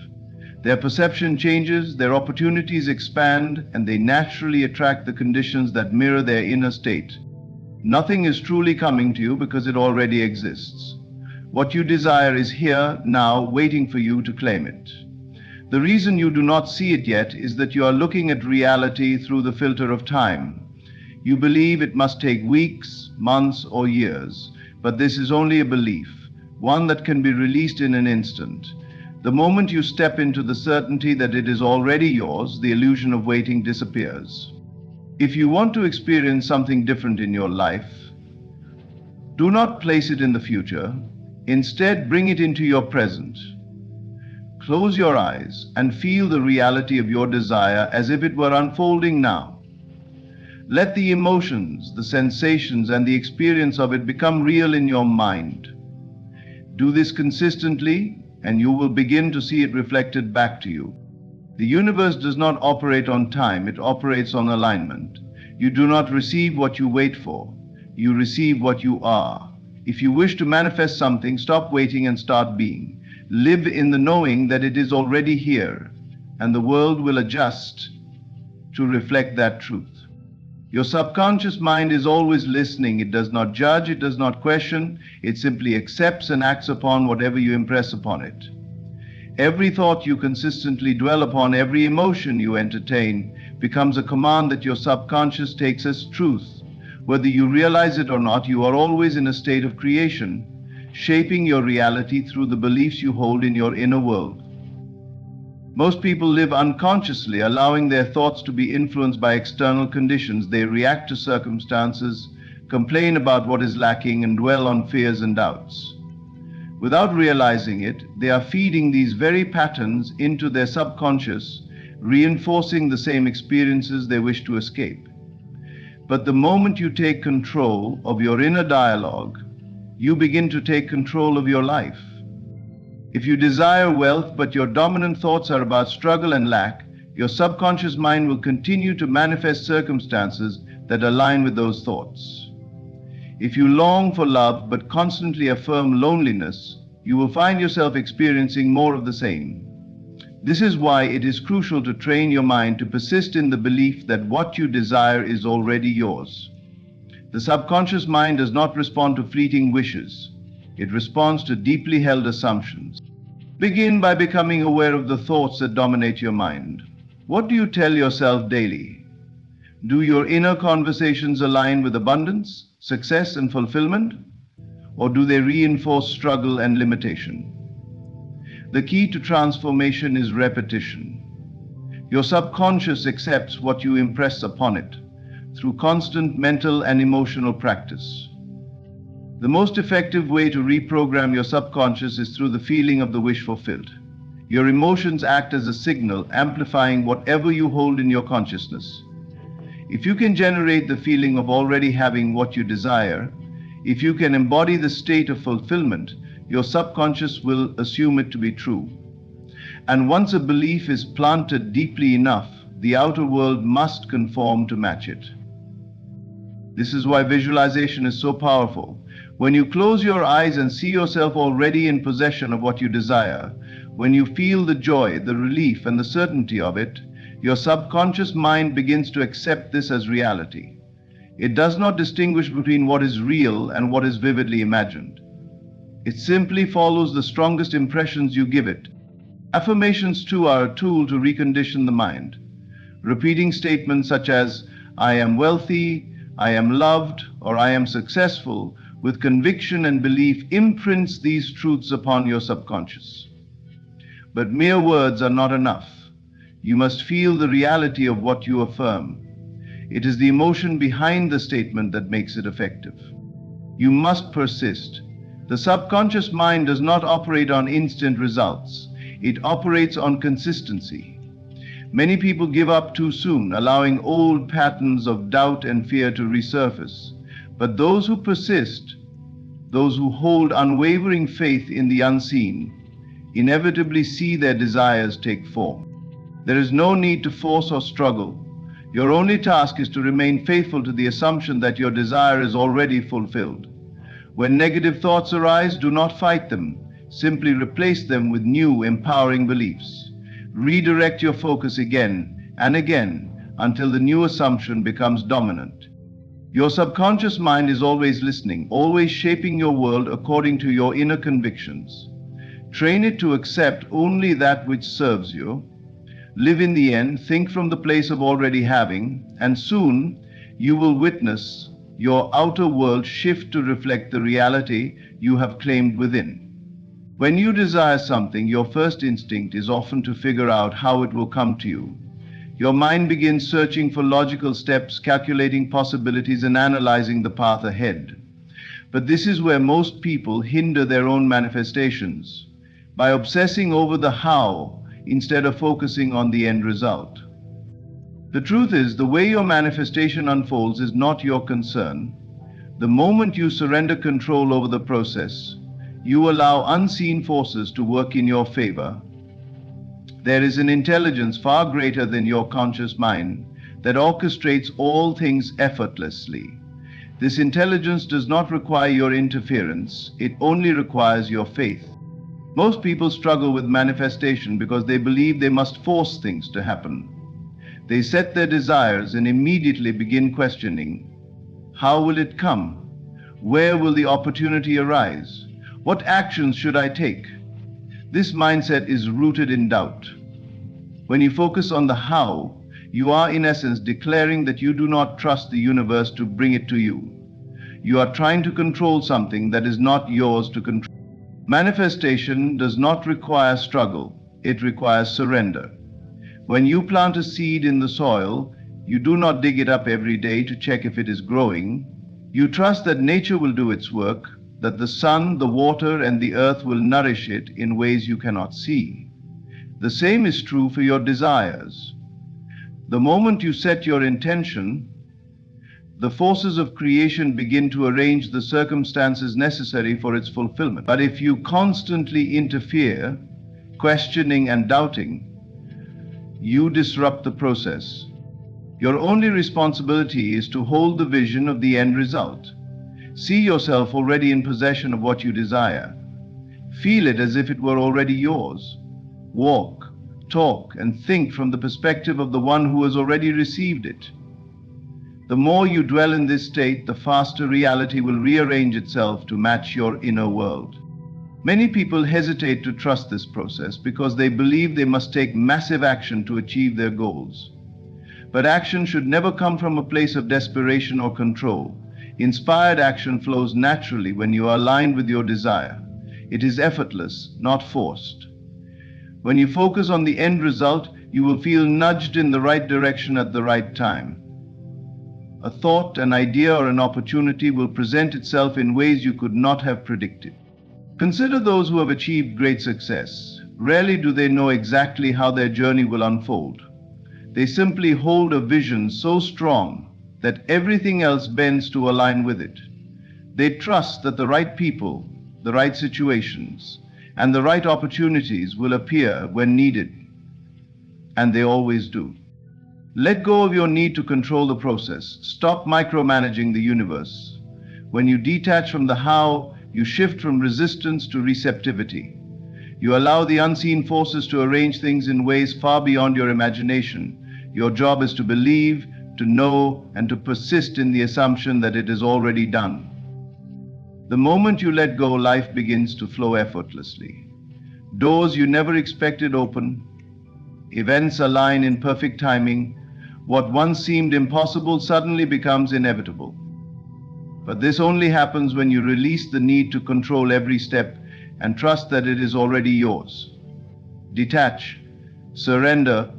Their perception changes, their opportunities expand, and they naturally attract the conditions that mirror their inner state. Nothing is truly coming to you because it already exists. What you desire is here, now, waiting for you to claim it. The reason you do not see it yet is that you are looking at reality through the filter of time. You believe it must take weeks, months, or years, but this is only a belief, one that can be released in an instant. The moment you step into the certainty that it is already yours, the illusion of waiting disappears. If you want to experience something different in your life, do not place it in the future. Instead, bring it into your present. Close your eyes and feel the reality of your desire as if it were unfolding now. Let the emotions, the sensations, and the experience of it become real in your mind. Do this consistently, and you will begin to see it reflected back to you. The universe does not operate on time, it operates on alignment. You do not receive what you wait for, you receive what you are. If you wish to manifest something, stop waiting and start being. Live in the knowing that it is already here, and the world will adjust to reflect that truth. Your subconscious mind is always listening. It does not judge, it does not question, it simply accepts and acts upon whatever you impress upon it. Every thought you consistently dwell upon, every emotion you entertain, becomes a command that your subconscious takes as truth. Whether you realize it or not, you are always in a state of creation, shaping your reality through the beliefs you hold in your inner world. Most people live unconsciously, allowing their thoughts to be influenced by external conditions. They react to circumstances, complain about what is lacking, and dwell on fears and doubts. Without realizing it, they are feeding these very patterns into their subconscious, reinforcing the same experiences they wish to escape. But the moment you take control of your inner dialogue, you begin to take control of your life. If you desire wealth, but your dominant thoughts are about struggle and lack, your subconscious mind will continue to manifest circumstances that align with those thoughts. If you long for love, but constantly affirm loneliness, you will find yourself experiencing more of the same. This is why it is crucial to train your mind to persist in the belief that what you desire is already yours. The subconscious mind does not respond to fleeting wishes. It responds to deeply held assumptions. Begin by becoming aware of the thoughts that dominate your mind. What do you tell yourself daily? Do your inner conversations align with abundance, success, and fulfillment? Or do they reinforce struggle and limitation? The key to transformation is repetition. Your subconscious accepts what you impress upon it through constant mental and emotional practice. The most effective way to reprogram your subconscious is through the feeling of the wish fulfilled. Your emotions act as a signal, amplifying whatever you hold in your consciousness. If you can generate the feeling of already having what you desire, if you can embody the state of fulfillment, your subconscious will assume it to be true. And once a belief is planted deeply enough, the outer world must conform to match it. This is why visualization is so powerful. When you close your eyes and see yourself already in possession of what you desire, when you feel the joy, the relief, and the certainty of it, your subconscious mind begins to accept this as reality. It does not distinguish between what is real and what is vividly imagined. It simply follows the strongest impressions you give it. Affirmations, too, are a tool to recondition the mind. Repeating statements such as, "I am wealthy," "I am loved," or "I am successful," with conviction and belief imprints these truths upon your subconscious. But mere words are not enough. You must feel the reality of what you affirm. It is the emotion behind the statement that makes it effective. You must persist. The subconscious mind does not operate on instant results. It operates on consistency. Many people give up too soon, allowing old patterns of doubt and fear to resurface. But those who persist, those who hold unwavering faith in the unseen, inevitably see their desires take form. There is no need to force or struggle. Your only task is to remain faithful to the assumption that your desire is already fulfilled. When negative thoughts arise, do not fight them. Simply replace them with new, empowering beliefs. Redirect your focus again and again until the new assumption becomes dominant. Your subconscious mind is always listening, always shaping your world according to your inner convictions. Train it to accept only that which serves you. Live in the end, think from the place of already having, and soon you will witness your outer world shift to reflect the reality you have claimed within. When you desire something, your first instinct is often to figure out how it will come to you. Your mind begins searching for logical steps, calculating possibilities, and analyzing the path ahead. But this is where most people hinder their own manifestations, by obsessing over the how instead of focusing on the end result. The truth is, the way your manifestation unfolds is not your concern. The moment you surrender control over the process, you allow unseen forces to work in your favor. There is an intelligence far greater than your conscious mind that orchestrates all things effortlessly. This intelligence does not require your interference, it only requires your faith. Most people struggle with manifestation because they believe they must force things to happen. They set their desires and immediately begin questioning, how will it come? Where will the opportunity arise? What actions should I take? This mindset is rooted in doubt. When you focus on the how, you are in essence declaring that you do not trust the universe to bring it to you. You are trying to control something that is not yours to control. Manifestation does not require struggle, it requires surrender. When you plant a seed in the soil, you do not dig it up every day to check if it is growing. You trust that nature will do its work, that the sun, the water, and the earth will nourish it in ways you cannot see. The same is true for your desires. The moment you set your intention, the forces of creation begin to arrange the circumstances necessary for its fulfillment. But if you constantly interfere, questioning and doubting, you disrupt the process. Your only responsibility is to hold the vision of the end result. See yourself already in possession of what you desire. Feel it as if it were already yours. Walk, talk, and think from the perspective of the one who has already received it. The more you dwell in this state, the faster reality will rearrange itself to match your inner world. Many people hesitate to trust this process because they believe they must take massive action to achieve their goals. But action should never come from a place of desperation or control. Inspired action flows naturally when you are aligned with your desire. It is effortless, not forced. When you focus on the end result, you will feel nudged in the right direction at the right time. A thought, an idea, or an opportunity will present itself in ways you could not have predicted. Consider those who have achieved great success. Rarely do they know exactly how their journey will unfold. They simply hold a vision so strong that everything else bends to align with it. They trust that the right people, the right situations, and the right opportunities will appear when needed, and they always do. Let go of your need to control the process. Stop micromanaging the universe. When you detach from the how, you shift from resistance to receptivity. You allow the unseen forces to arrange things in ways far beyond your imagination. Your job is to believe, to know, and to persist in the assumption that it is already done. The moment you let go, life begins to flow effortlessly. Doors you never expected open. Events align in perfect timing. What once seemed impossible suddenly becomes inevitable. But this only happens when you release the need to control every step and trust that it is already yours. Detach, surrender,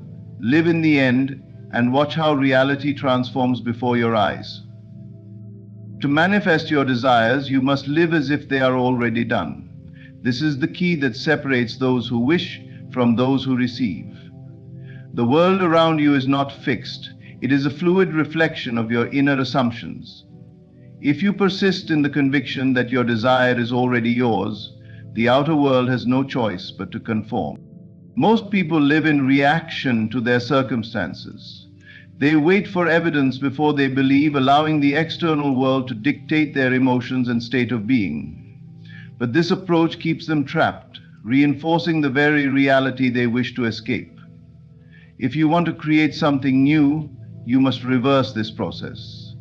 live in the end, and watch how reality transforms before your eyes. To manifest your desires, you must live as if they are already done. This is the key that separates those who wish from those who receive. The world around you is not fixed. It is a fluid reflection of your inner assumptions. If you persist in the conviction that your desire is already yours, the outer world has no choice but to conform. Most people live in reaction to their circumstances. They wait for evidence before they believe, allowing the external world to dictate their emotions and state of being. But this approach keeps them trapped, reinforcing the very reality they wish to escape. If you want to create something new, you must reverse this process.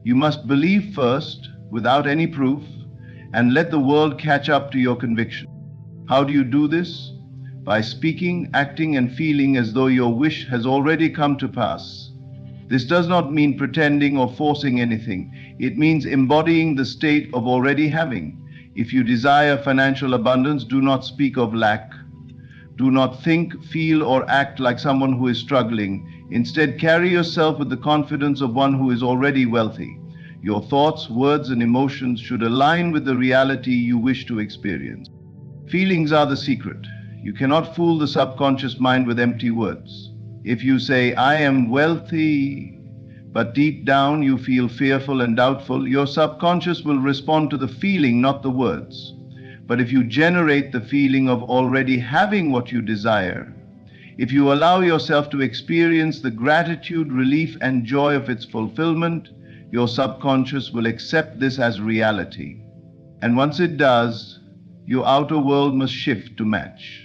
You must believe first, without any proof, and let the world catch up to your conviction. How do you do this? By speaking, acting, and feeling as though your wish has already come to pass. This does not mean pretending or forcing anything. It means embodying the state of already having. If you desire financial abundance, do not speak of lack. Do not think, feel, or act like someone who is struggling. Instead, carry yourself with the confidence of one who is already wealthy. Your thoughts, words, and emotions should align with the reality you wish to experience. Feelings are the secret. You cannot fool the subconscious mind with empty words. If you say, "I am wealthy," but deep down you feel fearful and doubtful, your subconscious will respond to the feeling, not the words. But if you generate the feeling of already having what you desire, if you allow yourself to experience the gratitude, relief, and joy of its fulfillment, your subconscious will accept this as reality. And once it does, your outer world must shift to match.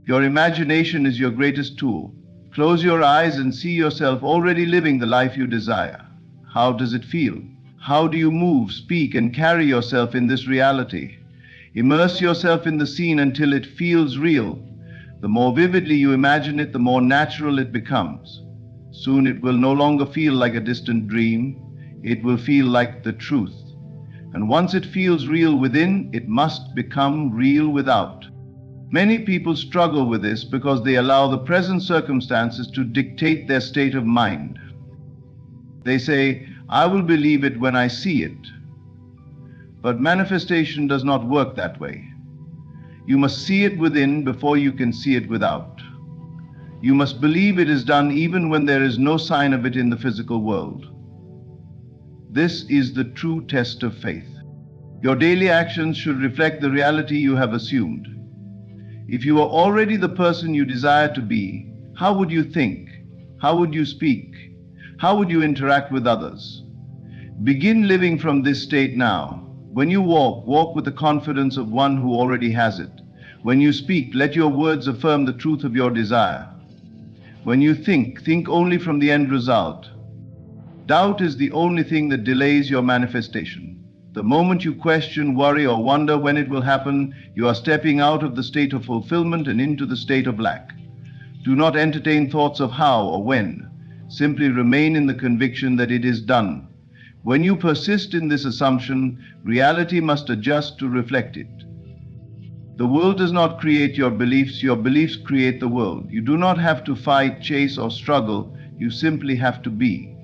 Your imagination is your greatest tool. Close your eyes and see yourself already living the life you desire. How does it feel? How do you move, speak, and carry yourself in this reality? Immerse yourself in the scene until it feels real. The more vividly you imagine it, the more natural it becomes. Soon it will no longer feel like a distant dream. It will feel like the truth. And once it feels real within, it must become real without. Many people struggle with this because they allow the present circumstances to dictate their state of mind. They say, "I will believe it when I see it." But manifestation does not work that way. You must see it within before you can see it without. You must believe it is done even when there is no sign of it in the physical world. This is the true test of faith. Your daily actions should reflect the reality you have assumed. If you are already the person you desire to be, how would you think? How would you speak? How would you interact with others? Begin living from this state now. When you walk, walk with the confidence of one who already has it. When you speak, let your words affirm the truth of your desire. When you think only from the end result. Doubt is the only thing that delays your manifestation. The moment you question, worry, or wonder when it will happen, you are stepping out of the state of fulfillment and into the state of lack. Do not entertain thoughts of how or when. Simply remain in the conviction that it is done. When you persist in this assumption, reality must adjust to reflect it. The world does not create your beliefs create the world. You do not have to fight, chase, or struggle, you simply have to be.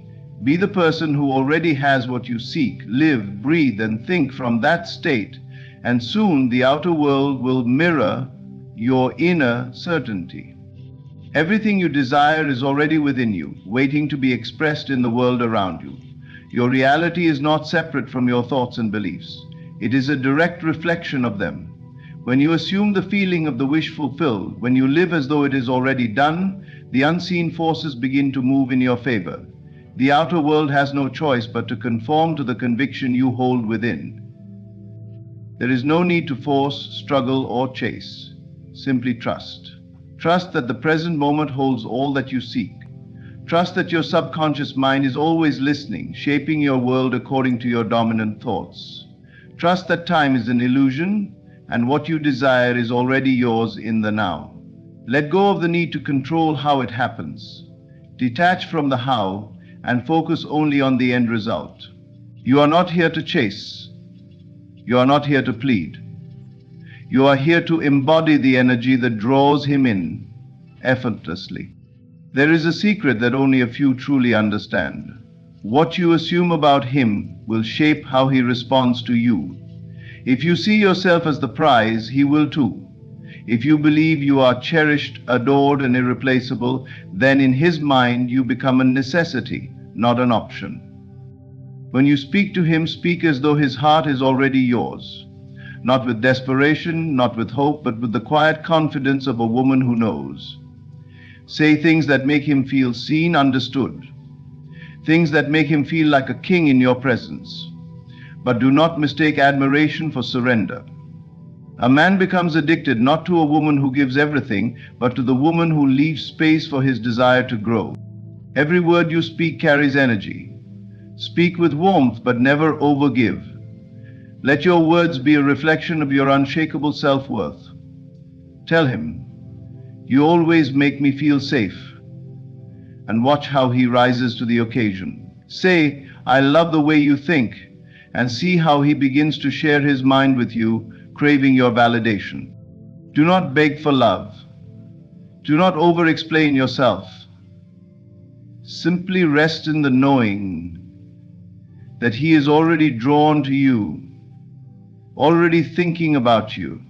Be the person who already has what you seek. Live, breathe, and think from that state, and soon the outer world will mirror your inner certainty. Everything you desire is already within you, waiting to be expressed in the world around you. Your reality is not separate from your thoughts and beliefs. It is a direct reflection of them. When you assume the feeling of the wish fulfilled, when you live as though it is already done, the unseen forces begin to move in your favor. The outer world has no choice but to conform to the conviction you hold within. There is no need to force, struggle, or chase. Simply trust. Trust that the present moment holds all that you seek. Trust that your subconscious mind is always listening, shaping your world according to your dominant thoughts. Trust that time is an illusion, and what you desire is already yours in the now. Let go of the need to control how it happens. Detach from the how and focus only on the end result. You are not here to chase. You are not here to plead. You are here to embody the energy that draws him in effortlessly. There is a secret that only a few truly understand. What you assume about him will shape how he responds to you. If you see yourself as the prize, he will too. If you believe you are cherished, adored, and irreplaceable, then in his mind you become a necessity, not an option. When you speak to him, speak as though his heart is already yours. Not with desperation, not with hope, but with the quiet confidence of a woman who knows. Say things that make him feel seen, understood. Things that make him feel like a king in your presence. But do not mistake admiration for surrender. A man becomes addicted not to a woman who gives everything, but to the woman who leaves space for his desire to grow. Every word you speak carries energy. Speak with warmth, but never overgive. Let your words be a reflection of your unshakable self-worth. Tell him, "You always make me feel safe," and watch how he rises to the occasion. Say, "I love the way you think," and see how he begins to share his mind with you, craving your validation. Do not beg for love. Do not over-explain yourself. Simply rest in the knowing that he is already drawn to you, already thinking about you,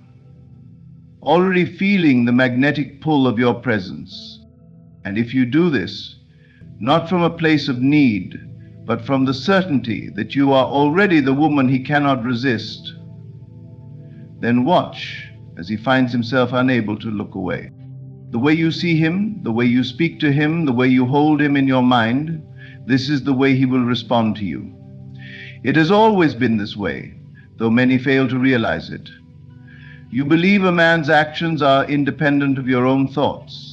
already feeling the magnetic pull of your presence. And if you do this, not from a place of need, but from the certainty that you are already the woman he cannot resist, then watch as he finds himself unable to look away. The way you see him, the way you speak to him, the way you hold him in your mind, this is the way he will respond to you. It has always been this way, though many fail to realize it. You believe a man's actions are independent of your own thoughts,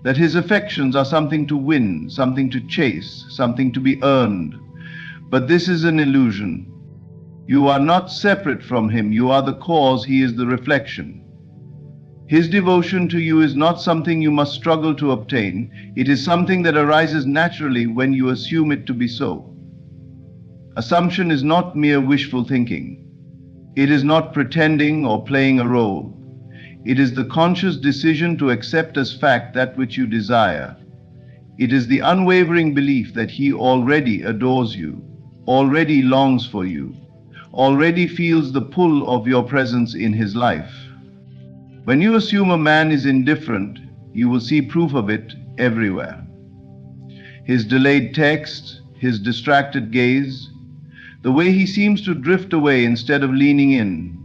that his affections are something to win, something to chase, something to be earned. But this is an illusion. You are not separate from him. You are the cause. He is the reflection. His devotion to you is not something you must struggle to obtain. It is something that arises naturally when you assume it to be so. Assumption is not mere wishful thinking. It is not pretending or playing a role. It is the conscious decision to accept as fact that which you desire. It is the unwavering belief that he already adores you, already longs for you, already feels the pull of your presence in his life. When you assume a man is indifferent, you will see proof of it everywhere. His delayed text, his distracted gaze, the way he seems to drift away instead of leaning in.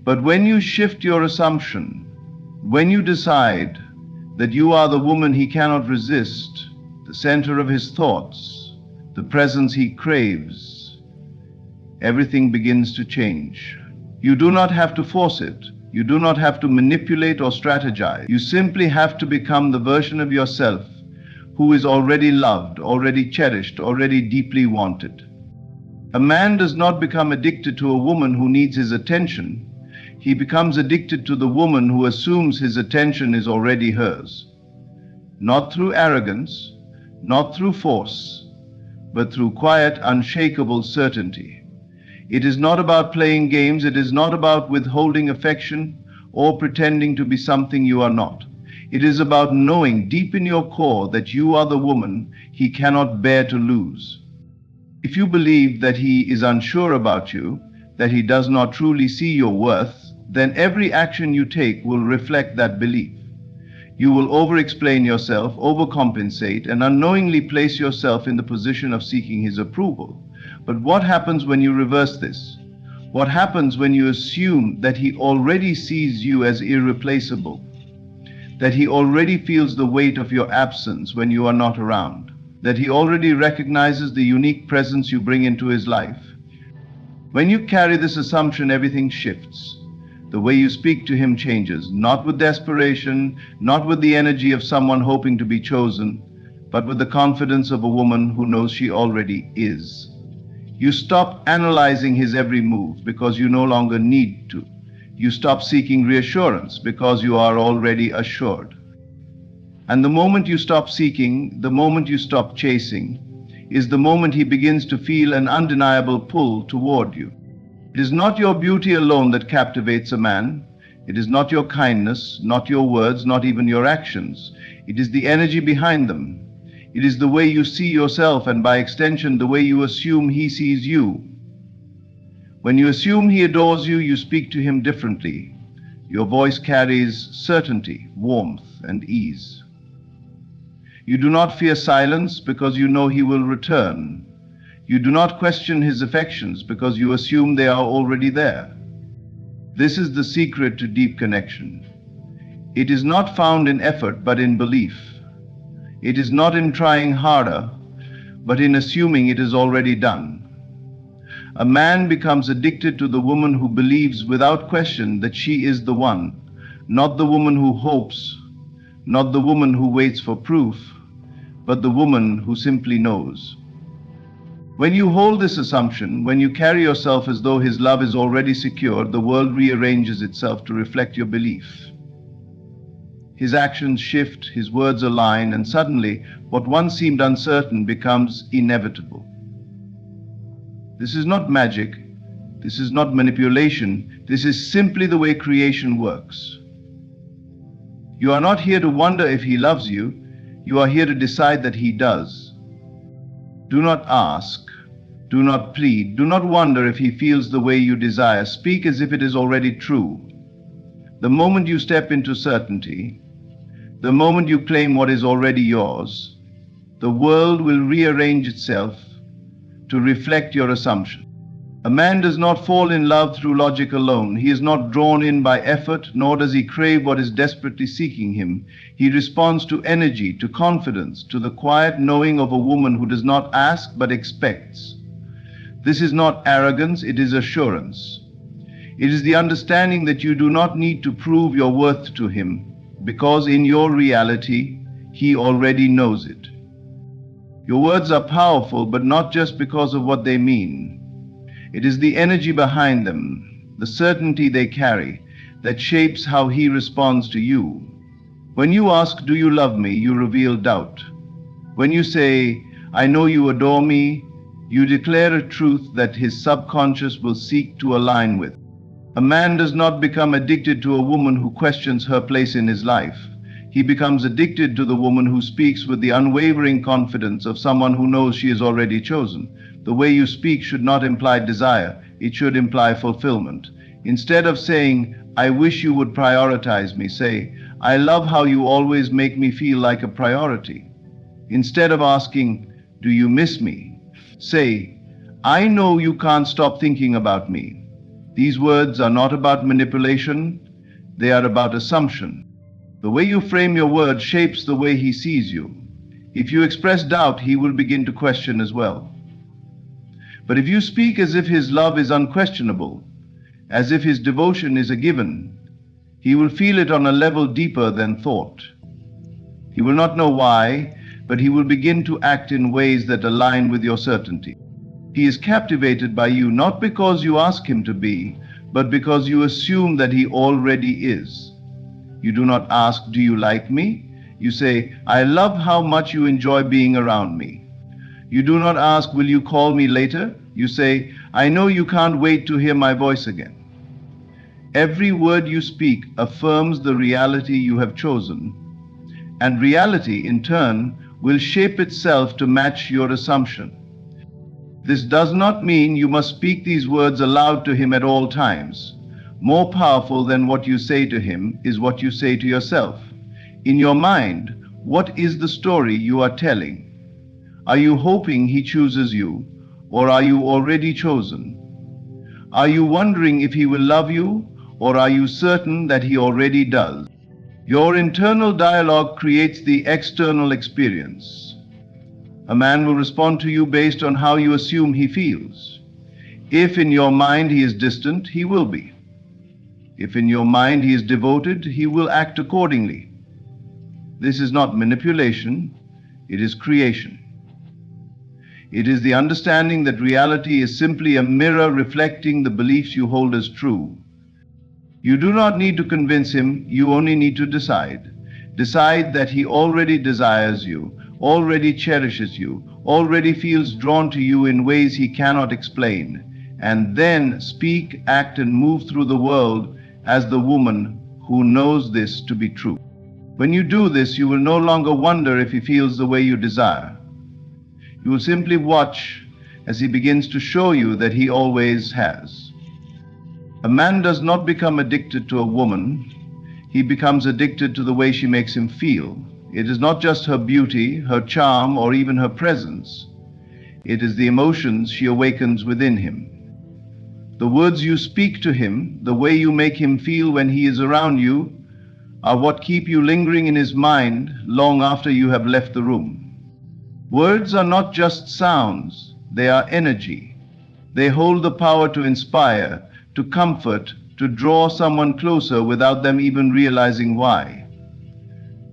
But when you shift your assumption, when you decide that you are the woman he cannot resist, the center of his thoughts, the presence he craves, everything begins to change. You do not have to force it. You do not have to manipulate or strategize. You simply have to become the version of yourself who is already loved, already cherished, already deeply wanted. A man does not become addicted to a woman who needs his attention. He becomes addicted to the woman who assumes his attention is already hers. Not through arrogance, not through force, but through quiet, unshakable certainty. It is not about playing games. It is not about withholding affection or pretending to be something you are not. It is about knowing deep in your core that you are the woman he cannot bear to lose. If you believe that he is unsure about you, that he does not truly see your worth, then every action you take will reflect that belief. You will over-explain yourself, overcompensate, and unknowingly place yourself in the position of seeking his approval. But what happens when you reverse this? What happens when you assume that he already sees you as irreplaceable? That he already feels the weight of your absence when you are not around? That he already recognizes the unique presence you bring into his life? When you carry this assumption, everything shifts. The way you speak to him changes, not with desperation, not with the energy of someone hoping to be chosen, but with the confidence of a woman who knows she already is. You stop analyzing his every move because you no longer need to. You stop seeking reassurance because you are already assured. And the moment you stop seeking, the moment you stop chasing, is the moment he begins to feel an undeniable pull toward you. It is not your beauty alone that captivates a man. It is not your kindness, not your words, not even your actions. It is the energy behind them. It is the way you see yourself, and by extension, the way you assume he sees you. When you assume he adores you, you speak to him differently. Your voice carries certainty, warmth, and ease. You do not fear silence because you know he will return. You do not question his affections because you assume they are already there. This is the secret to deep connection. It is not found in effort, but in belief. It is not in trying harder, but in assuming it is already done. A man becomes addicted to the woman who believes without question that she is the one, not the woman who hopes, not the woman who waits for proof, but the woman who simply knows. When you hold this assumption, when you carry yourself as though his love is already secured, the world rearranges itself to reflect your belief. His actions shift, his words align, and suddenly what once seemed uncertain becomes inevitable. This is not magic. This is not manipulation. This is simply the way creation works. You are not here to wonder if he loves you. You are here to decide that he does. Do not ask. Do not plead. Do not wonder if he feels the way you desire. Speak as if it is already true. The moment you step into certainty, the moment you claim what is already yours, the world will rearrange itself to reflect your assumption. A man does not fall in love through logic alone. He is not drawn in by effort, nor does he crave what is desperately seeking him. He responds to energy, to confidence, to the quiet knowing of a woman who does not ask but expects. This is not arrogance, it is assurance. It is the understanding that you do not need to prove your worth to him, because in your reality, he already knows it. Your words are powerful, but not just because of what they mean. It is the energy behind them, the certainty they carry, that shapes how he responds to you. When you ask, "Do you love me?" you reveal doubt. When you say, "I know you adore me," you declare a truth that his subconscious will seek to align with. A man does not become addicted to a woman who questions her place in his life. He becomes addicted to the woman who speaks with the unwavering confidence of someone who knows she is already chosen. The way you speak should not imply desire, it should imply fulfillment. Instead of saying, "I wish you would prioritize me," say, "I love how you always make me feel like a priority." Instead of asking, "Do you miss me?" say, "I know you can't stop thinking about me." These words are not about manipulation, they are about assumption. The way you frame your words shapes the way he sees you. If you express doubt, he will begin to question as well. But if you speak as if his love is unquestionable, as if his devotion is a given, He will feel it on a level deeper than thought. He will not know why, but he will begin to act in ways that align with your certainty. He is captivated by you not because you ask him to be, but because you assume that he already is. You do not ask, "Do you like me?" You say, "I love how much you enjoy being around me." You do not ask, "Will you call me later?" You say, "I know you can't wait to hear my voice again." Every word you speak affirms the reality you have chosen, and reality, in turn, will shape itself to match your assumption. This does not mean you must speak these words aloud to him at all times. More powerful than what you say to him is what you say to yourself. In your mind, what is the story you are telling? Are you hoping he chooses you, or are you already chosen? Are you wondering if he will love you, or are you certain that he already does? Your internal dialogue creates the external experience. A man will respond to you based on how you assume he feels. If in your mind he is distant, he will be. If in your mind he is devoted, he will act accordingly. This is not manipulation, it is creation. It is the understanding that reality is simply a mirror reflecting the beliefs you hold as true. You do not need to convince him, you only need to decide. Decide that he already desires you, already cherishes you, already feels drawn to you in ways he cannot explain, and then speak, act, and move through the world as the woman who knows this to be true. When you do this, you will no longer wonder if he feels the way you desire. You will simply watch as he begins to show you that he always has. A man does not become addicted to a woman, he becomes addicted to the way she makes him feel. It is not just her beauty, her charm, or even her presence. It is the emotions she awakens within him. The words you speak to him, the way you make him feel when he is around you, are what keep you lingering in his mind long after you have left the room. Words are not just sounds, they are energy. They hold the power to inspire, to comfort, to draw someone closer without them even realizing why.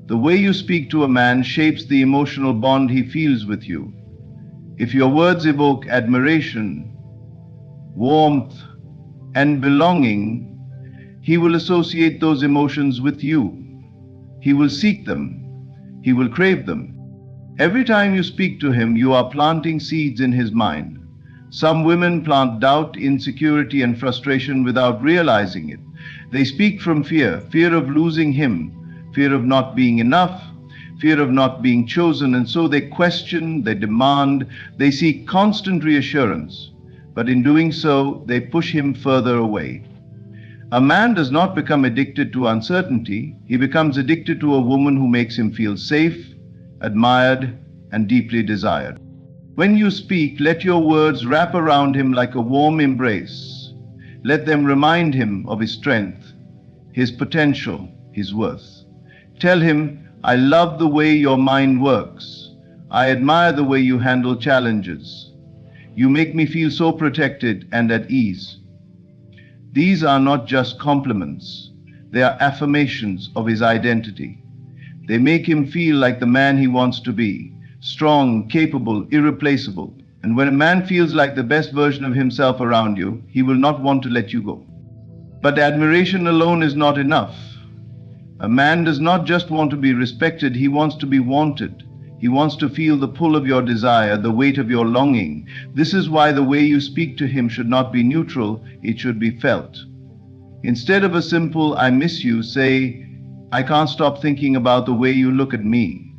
The way you speak to a man shapes the emotional bond he feels with you. If your words evoke admiration, warmth, and belonging, he will associate those emotions with you. He will seek them. He will crave them. Every time you speak to him, you are planting seeds in his mind. Some women plant doubt, insecurity, and frustration without realizing it. They speak from fear, fear of losing him, fear of not being enough, fear of not being chosen, and so they question, they demand, they seek constant reassurance. But in doing so, they push him further away. A man does not become addicted to uncertainty, he becomes addicted to a woman who makes him feel safe, admired, and deeply desired. When you speak, let your words wrap around him like a warm embrace. Let them remind him of his strength, his potential, his worth. Tell him, "I love the way your mind works. I admire the way you handle challenges. You make me feel so protected and at ease." These are not just compliments, they are affirmations of his identity. They make him feel like the man he wants to be, strong, capable, irreplaceable. And when a man feels like the best version of himself around you, he will not want to let you go. But admiration alone is not enough. A man does not just want to be respected, he wants to be wanted. He wants to feel the pull of your desire, the weight of your longing. This is why the way you speak to him should not be neutral, it should be felt. Instead of a simple "I miss you," say, "I can't stop thinking about the way you look at me."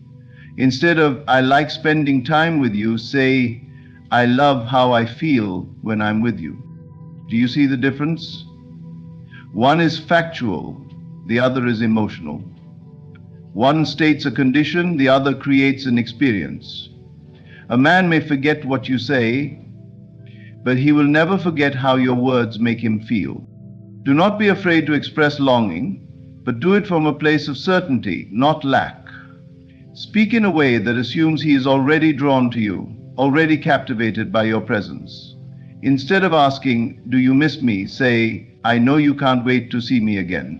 Instead of "I like spending time with you," say, "I love how I feel when I'm with you." Do you see the difference? One is factual, the other is emotional. One states a condition, the other creates an experience. A man may forget what you say, but he will never forget how your words make him feel. Do not be afraid to express longing, but do it from a place of certainty, not lack. Speak in a way that assumes he is already drawn to you, already captivated by your presence. Instead of asking, "Do you miss me?" say, "I know you can't wait to see me again."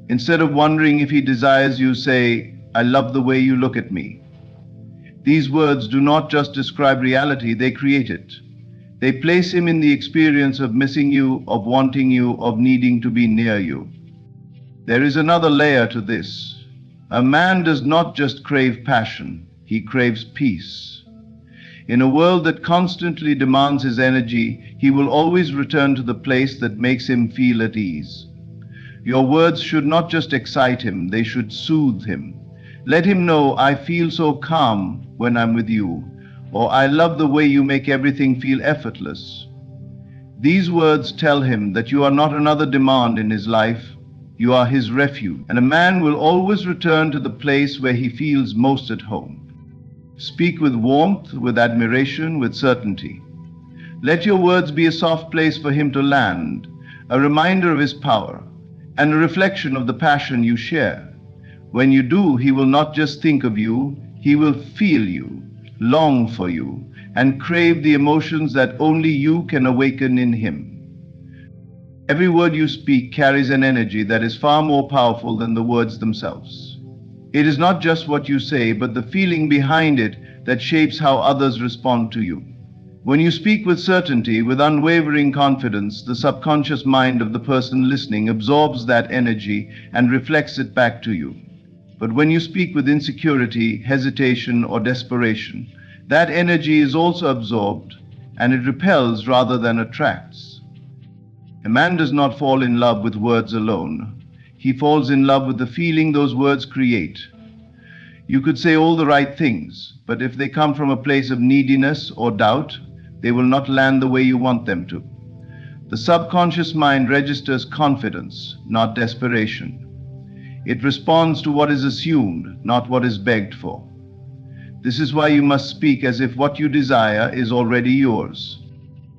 Instead of wondering if he desires you, say, I love the way you look at me. These words do not just describe reality, they create it. They place him in the experience of missing you, of wanting you, of needing to be near you. There is another layer to this. A man does not just crave passion, he craves peace. In a world that constantly demands his energy, he will always return to the place that makes him feel at ease. Your words should not just excite him, they should soothe him. Let him know, I feel so calm when I'm with you, or I love the way you make everything feel effortless. These words tell him that you are not another demand in his life, you are his refuge, and a man will always return to the place where he feels most at home. Speak with warmth, with admiration, with certainty. Let your words be a soft place for him to land, a reminder of his power, and a reflection of the passion you share. When you do, he will not just think of you, he will feel you, long for you, and crave the emotions that only you can awaken in him. Every word you speak carries an energy that is far more powerful than the words themselves. It is not just what you say, but the feeling behind it that shapes how others respond to you. When you speak with certainty, with unwavering confidence, the subconscious mind of the person listening absorbs that energy and reflects it back to you. But when you speak with insecurity, hesitation, or desperation, that energy is also absorbed, and it repels rather than attracts. A man does not fall in love with words alone. He falls in love with the feeling those words create. You could say all the right things, but if they come from a place of neediness or doubt, they will not land the way you want them to. The subconscious mind registers confidence, not desperation. It responds to what is assumed, not what is begged for. This is why you must speak as if what you desire is already yours.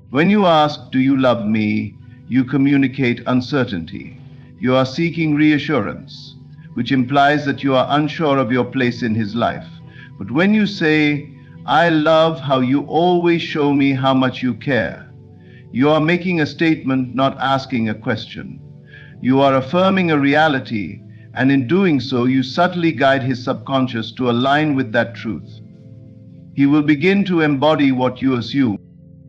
When you ask, "Do you love me?" you communicate uncertainty. You are seeking reassurance, which implies that you are unsure of your place in his life. But when you say, "I love how you always show me how much you care," you are making a statement, not asking a question. You are affirming a reality, and in doing so, you subtly guide his subconscious to align with that truth. He will begin to embody what you assume.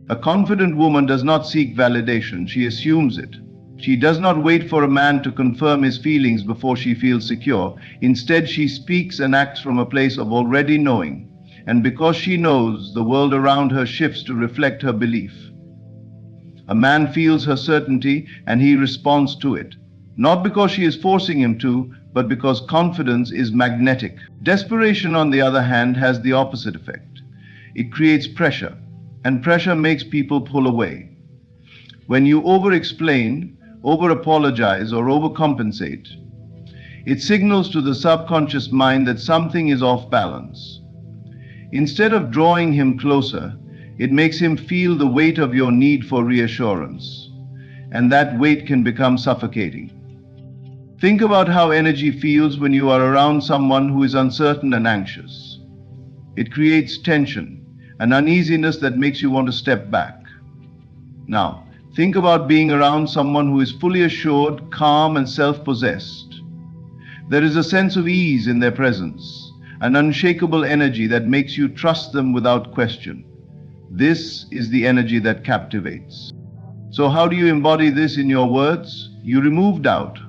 A confident woman does not seek validation, she assumes it. She does not wait for a man to confirm his feelings before she feels secure. Instead, she speaks and acts from a place of already knowing. And because she knows, the world around her shifts to reflect her belief. A man feels her certainty and he responds to it. Not because she is forcing him to, but because confidence is magnetic. Desperation, on the other hand, has the opposite effect. It creates pressure, and pressure makes people pull away. When you over-explain, over-apologize, or overcompensate, it signals to the subconscious mind that something is off balance. Instead of drawing him closer, it makes him feel the weight of your need for reassurance, and that weight can become suffocating. Think about how energy feels when you are around someone who is uncertain and anxious. It creates tension, an uneasiness that makes you want to step back. Now, think about being around someone who is fully assured, calm, and self-possessed. There is a sense of ease in their presence, an unshakable energy that makes you trust them without question. This is the energy that captivates. So how do you embody this in your words? You remove doubt.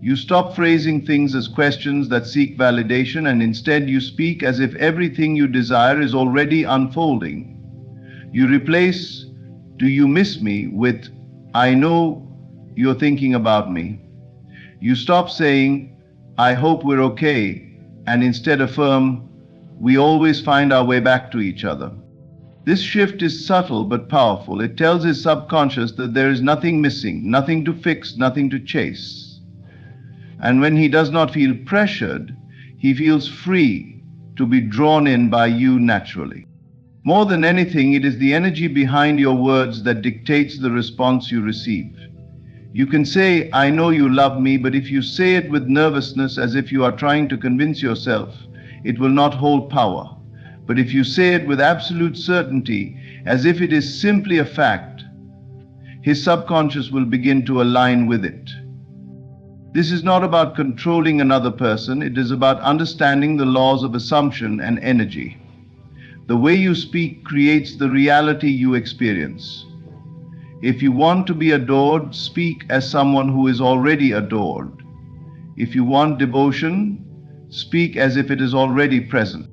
You stop phrasing things as questions that seek validation, and instead you speak as if everything you desire is already unfolding. You replace "Do you miss me?" with "I know you're thinking about me." You stop saying "I hope we're okay," and instead affirm "We always find our way back to each other." This shift is subtle but powerful. It tells his subconscious that there is nothing missing, nothing to fix, nothing to chase. And when he does not feel pressured, he feels free to be drawn in by you naturally. More than anything, it is the energy behind your words that dictates the response you receive. You can say, "I know you love me," but if you say it with nervousness, as if you are trying to convince yourself, it will not hold power. But if you say it with absolute certainty, as if it is simply a fact, his subconscious will begin to align with it. This is not about controlling another person, it is about understanding the laws of assumption and energy. The way you speak creates the reality you experience. If you want to be adored, speak as someone who is already adored. If you want devotion, speak as if it is already present.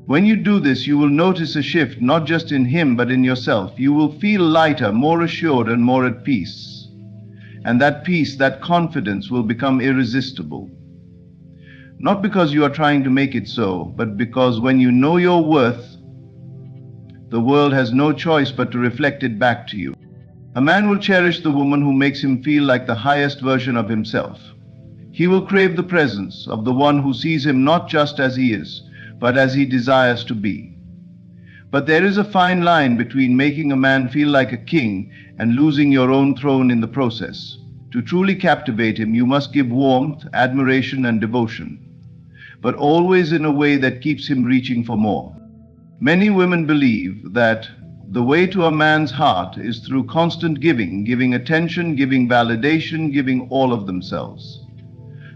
When you do this, you will notice a shift not just in him but in yourself. You will feel lighter, more assured, and more at peace. And that peace, that confidence will become irresistible. Not because you are trying to make it so, but because when you know your worth, the world has no choice but to reflect it back to you. A man will cherish the woman who makes him feel like the highest version of himself. He will crave the presence of the one who sees him not just as he is, but as he desires to be. But there is a fine line between making a man feel like a king and losing your own throne in the process. To truly captivate him, you must give warmth, admiration, and devotion, but always in a way that keeps him reaching for more. Many women believe that the way to a man's heart is through constant giving attention, giving validation, giving all of themselves.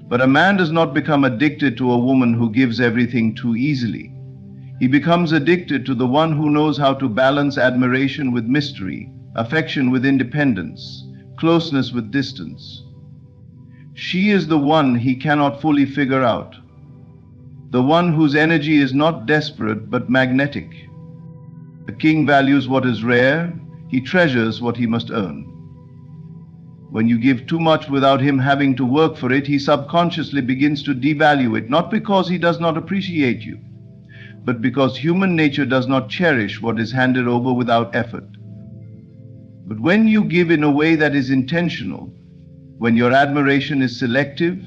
But a man does not become addicted to a woman who gives everything too easily. He becomes addicted to the one who knows how to balance admiration with mystery, affection with independence, closeness with distance. She is the one he cannot fully figure out, the one whose energy is not desperate but magnetic. A king values what is rare, he treasures what he must earn. When you give too much without him having to work for it, he subconsciously begins to devalue it, not because he does not appreciate you, but because human nature does not cherish what is handed over without effort. But when you give in a way that is intentional, when your admiration is selective,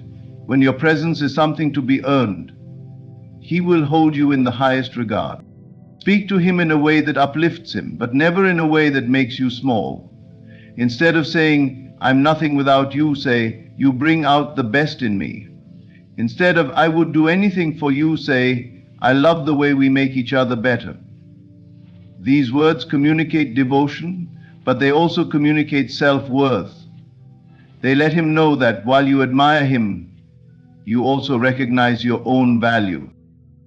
when your presence is something to be earned, he will hold you in the highest regard. Speak to him in a way that uplifts him, but never in a way that makes you small. Instead of saying, "I'm nothing without you," say, "You bring out the best in me." Instead of, "I would do anything for you," say, "I love the way we make each other better." These words communicate devotion, but they also communicate self-worth. They let him know that while you admire him, you also recognize your own value.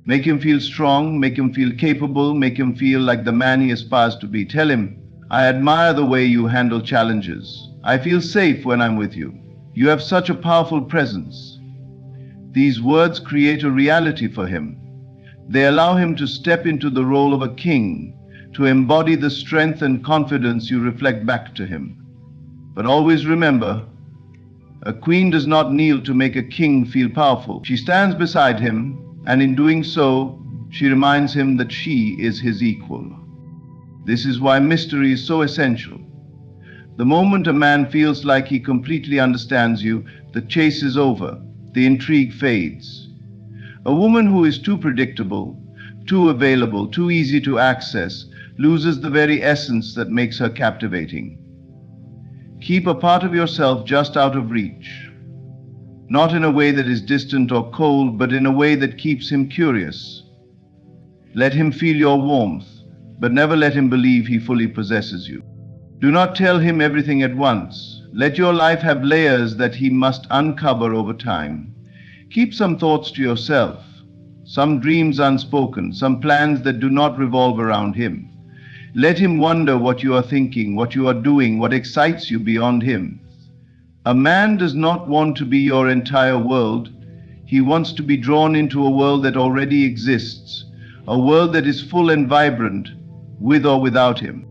Make him feel strong, make him feel capable, make him feel like the man he aspires to be. Tell him, "I admire the way you handle challenges. I feel safe when I'm with you. You have such a powerful presence." These words create a reality for him. They allow him to step into the role of a king, to embody the strength and confidence you reflect back to him. But always remember, a queen does not kneel to make a king feel powerful. She stands beside him, and in doing so, she reminds him that she is his equal. This is why mystery is so essential. The moment a man feels like he completely understands you, the chase is over, the intrigue fades. A woman who is too predictable, too available, too easy to access, loses the very essence that makes her captivating. Keep a part of yourself just out of reach, not in a way that is distant or cold, but in a way that keeps him curious. Let him feel your warmth, but never let him believe he fully possesses you. Do not tell him everything at once. Let your life have layers that he must uncover over time. Keep some thoughts to yourself, some dreams unspoken, some plans that do not revolve around him. Let him wonder what you are thinking, what you are doing, what excites you beyond him. A man does not want to be your entire world. He wants to be drawn into a world that already exists, a world that is full and vibrant, with or without him.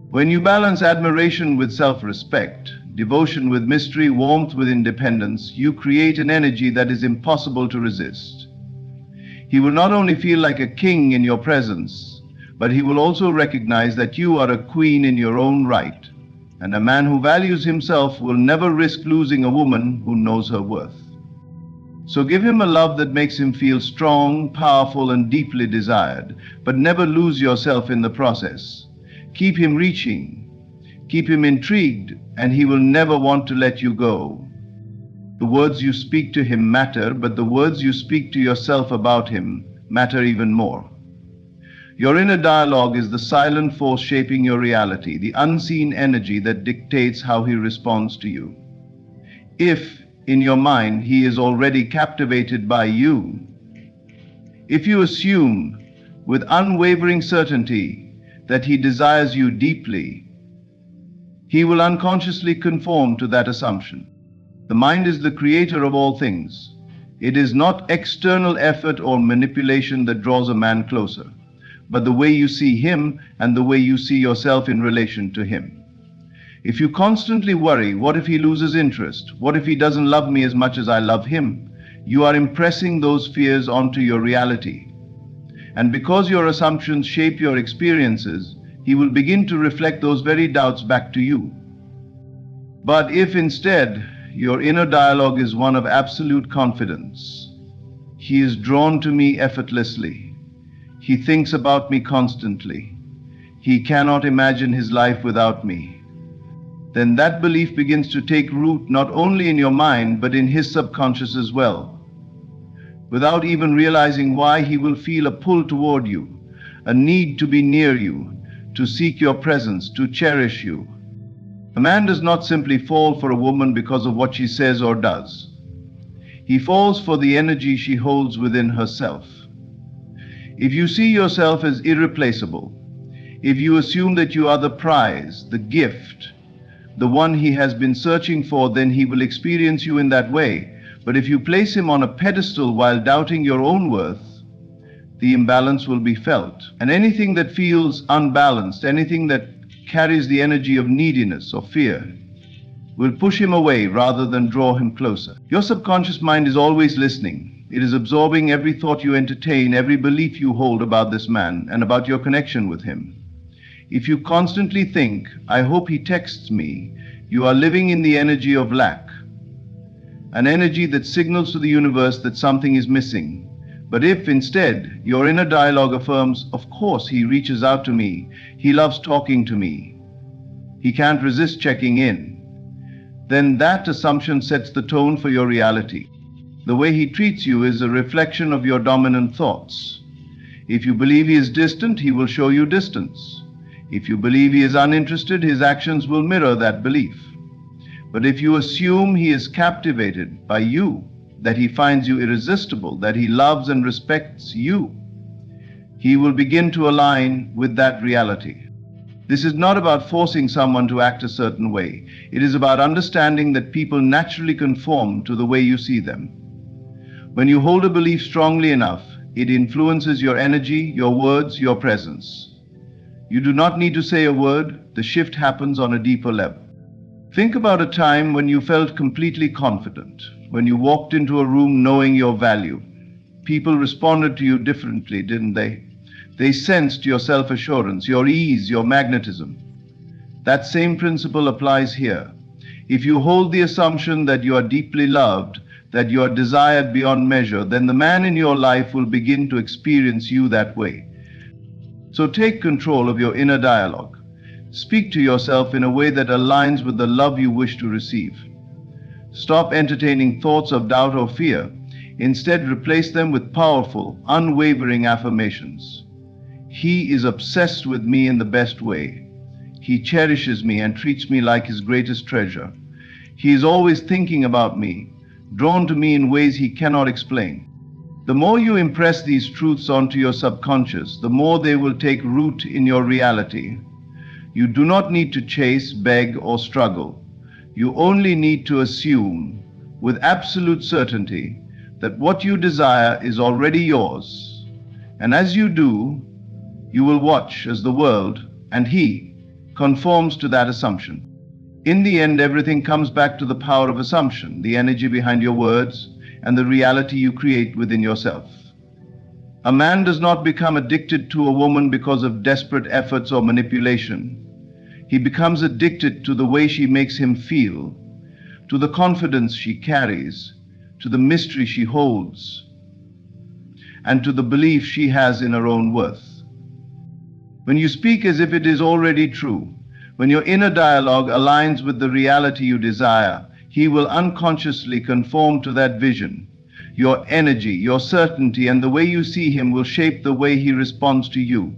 When you balance admiration with self-respect, devotion with mystery, warmth with independence, you create an energy that is impossible to resist. He will not only feel like a king in your presence, but he will also recognize that you are a queen in your own right. And a man who values himself will never risk losing a woman who knows her worth. So give him a love that makes him feel strong, powerful, and deeply desired, but never lose yourself in the process. Keep him reaching, keep him intrigued, and he will never want to let you go. The words you speak to him matter, but the words you speak to yourself about him matter even more. Your inner dialogue is the silent force shaping your reality, the unseen energy that dictates how he responds to you. If, in your mind, he is already captivated by you. If you assume with unwavering certainty that he desires you deeply, he will unconsciously conform to that assumption. The mind is the creator of all things. It is not external effort or manipulation that draws a man closer, but the way you see him and the way you see yourself in relation to him. If you constantly worry, what if he loses interest? What if he doesn't love me as much as I love him? You are impressing those fears onto your reality. And because your assumptions shape your experiences, he will begin to reflect those very doubts back to you. But if instead your inner dialogue is one of absolute confidence, he is drawn to me effortlessly, he thinks about me constantly, he cannot imagine his life without me, then that belief begins to take root not only in your mind but in his subconscious as well. Without even realizing why, he will feel a pull toward you, a need to be near you, to seek your presence, to cherish you. A man does not simply fall for a woman because of what she says or does. He falls for the energy she holds within herself. If you see yourself as irreplaceable, if you assume that you are the prize, the gift, the one he has been searching for, then he will experience you in that way. But if you place him on a pedestal while doubting your own worth, the imbalance will be felt. And anything that feels unbalanced, anything that carries the energy of neediness or fear, will push him away rather than draw him closer. Your subconscious mind is always listening. It is absorbing every thought you entertain, every belief you hold about this man and about your connection with him. If you constantly think, I hope he texts me, you are living in the energy of lack, an energy that signals to the universe that something is missing. But if instead your inner dialogue affirms, of course he reaches out to me, he loves talking to me, he can't resist checking in, then that assumption sets the tone for your reality. The way he treats you is a reflection of your dominant thoughts. If you believe he is distant, he will show you distance. If you believe he is uninterested, his actions will mirror that belief. But if you assume he is captivated by you, that he finds you irresistible, that he loves and respects you, he will begin to align with that reality. This is not about forcing someone to act a certain way. It is about understanding that people naturally conform to the way you see them. When you hold a belief strongly enough, it influences your energy, your words, your presence. You do not need to say a word. The shift happens on a deeper level. Think about a time when you felt completely confident, when you walked into a room knowing your value. People responded to you differently, didn't they? They sensed your self-assurance, your ease, your magnetism. That same principle applies here. If you hold the assumption that you are deeply loved, that you are desired beyond measure, then the man in your life will begin to experience you that way. So take control of your inner dialogue. Speak to yourself in a way that aligns with the love you wish to receive. Stop entertaining thoughts of doubt or fear. Instead, replace them with powerful, unwavering affirmations. He is obsessed with me in the best way. He cherishes me and treats me like his greatest treasure. He is always thinking about me, drawn to me in ways he cannot explain. The more you impress these truths onto your subconscious, the more they will take root in your reality. You do not need to chase, beg, or struggle. You only need to assume with absolute certainty that what you desire is already yours. And as you do, you will watch as the world, and he, conforms to that assumption. In the end, everything comes back to the power of assumption, the energy behind your words, and the reality you create within yourself. A man does not become addicted to a woman because of desperate efforts or manipulation. He becomes addicted to the way she makes him feel, to the confidence she carries, to the mystery she holds, and to the belief she has in her own worth. When you speak as if it is already true, when your inner dialogue aligns with the reality you desire, he will unconsciously conform to that vision. Your energy, your certainty, and the way you see him will shape the way he responds to you.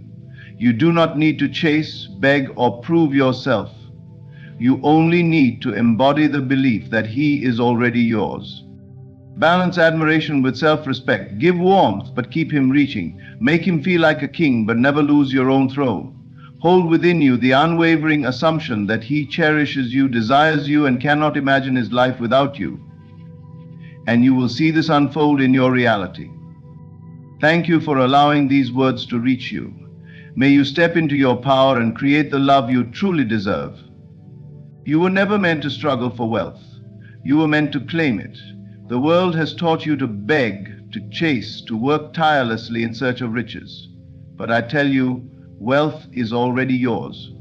You do not need to chase, beg, or prove yourself. You only need to embody the belief that He is already yours. Balance admiration with self-respect. Give warmth, but keep Him reaching. Make Him feel like a king, but never lose your own throne. Hold within you the unwavering assumption that He cherishes you, desires you, and cannot imagine His life without you. And you will see this unfold in your reality. Thank you for allowing these words to reach you. May you step into your power and create the love you truly deserve. You were never meant to struggle for wealth. You were meant to claim it. The world has taught you to beg, to chase, to work tirelessly in search of riches. But I tell you, wealth is already yours.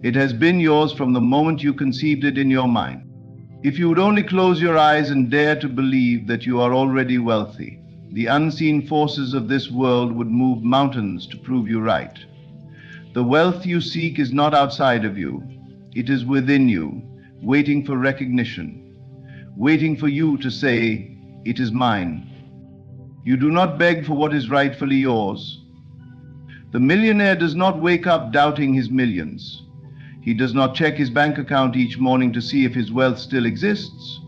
It has been yours from the moment you conceived it in your mind. If you would only close your eyes and dare to believe that you are already wealthy, the unseen forces of this world would move mountains to prove you right. The wealth you seek is not outside of you. It is within you, waiting for recognition, waiting for you to say, "It is mine." You do not beg for what is rightfully yours. The millionaire does not wake up doubting his millions. He does not check his bank account each morning to see if his wealth still exists.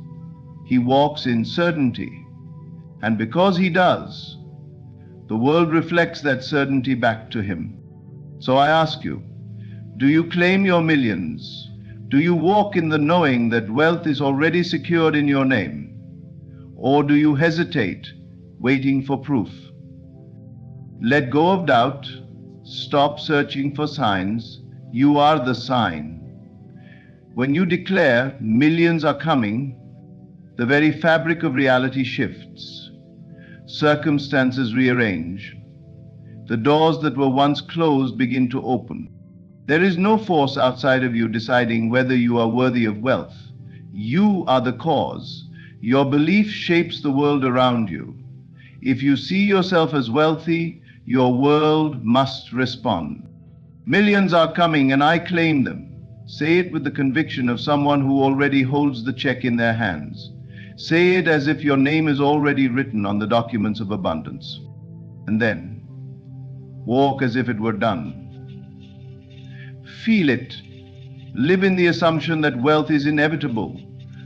He walks in certainty. And because he does, the world reflects that certainty back to him. So I ask you, do you claim your millions? Do you walk in the knowing that wealth is already secured in your name? Or do you hesitate, waiting for proof? Let go of doubt. Stop searching for signs. You are the sign. When you declare millions are coming, the very fabric of reality shifts. Circumstances rearrange. The doors that were once closed begin to open. There is no force outside of you deciding whether you are worthy of wealth. You are the cause. Your belief shapes the world around you. If you see yourself as wealthy, your world must respond. Millions are coming and I claim them. Say it with the conviction of someone who already holds the check in their hands. Say it as if your name is already written on the documents of abundance. And then, walk as if it were done. Feel it. Live in the assumption that wealth is inevitable.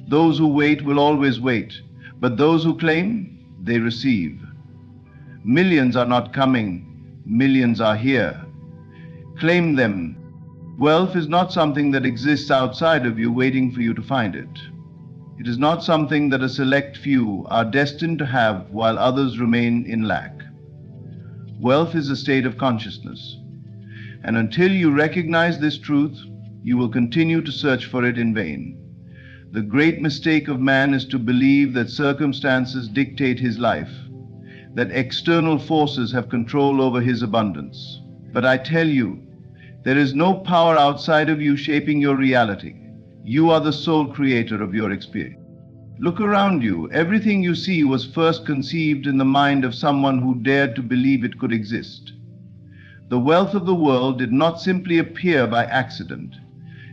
Those who wait will always wait, but those who claim, they receive. Millions are not coming, millions are here. Claim them. Wealth is not something that exists outside of you waiting for you to find it. It is not something that a select few are destined to have while others remain in lack. Wealth is a state of consciousness. And until you recognize this truth, you will continue to search for it in vain. The great mistake of man is to believe that circumstances dictate his life, that external forces have control over his abundance. But I tell you, there is no power outside of you shaping your reality. You are the sole creator of your experience. Look around you. Everything you see was first conceived in the mind of someone who dared to believe it could exist. The wealth of the world did not simply appear by accident.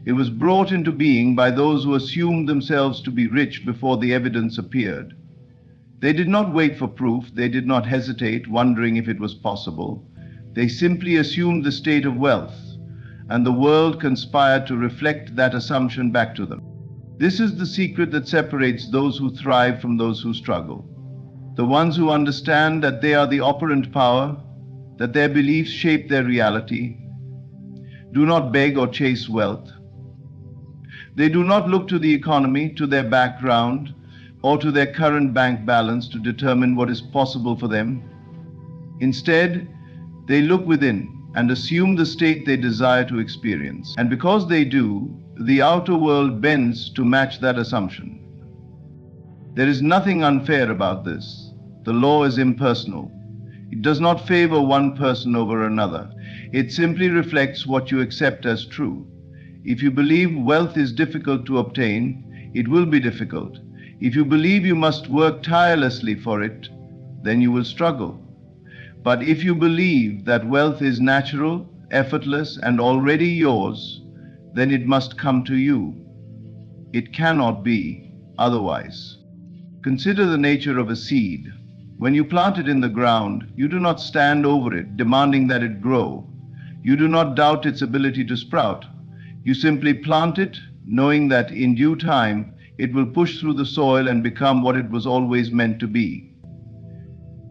It was brought into being by those who assumed themselves to be rich before the evidence appeared. They did not wait for proof. They did not hesitate, wondering if it was possible. They simply assumed the state of wealth, and the world conspired to reflect that assumption back to them. This is the secret that separates those who thrive from those who struggle. The ones who understand that they are the operant power, that their beliefs shape their reality, do not beg or chase wealth. They do not look to the economy, to their background, or to their current bank balance to determine what is possible for them. Instead, they look within and assume the state they desire to experience. And because they do, the outer world bends to match that assumption. There is nothing unfair about this. The law is impersonal. It does not favor one person over another. It simply reflects what you accept as true. If you believe wealth is difficult to obtain, it will be difficult. If you believe you must work tirelessly for it, then you will struggle. But if you believe that wealth is natural, effortless, and already yours, then it must come to you. It cannot be otherwise. Consider the nature of a seed. When you plant it in the ground, you do not stand over it, demanding that it grow. You do not doubt its ability to sprout. You simply plant it, knowing that in due time it will push through the soil and become what it was always meant to be.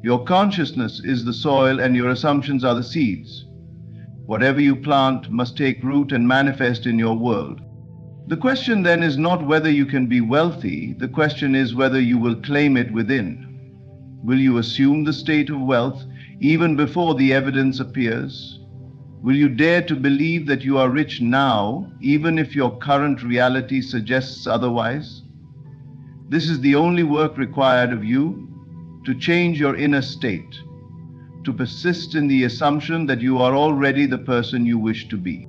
Your consciousness is the soil and your assumptions are the seeds. Whatever you plant must take root and manifest in your world. The question then is not whether you can be wealthy, the question is whether you will claim it within. Will you assume the state of wealth even before the evidence appears? Will you dare to believe that you are rich now, even if your current reality suggests otherwise? This is the only work required of you, to change your inner state, to persist in the assumption that you are already the person you wish to be.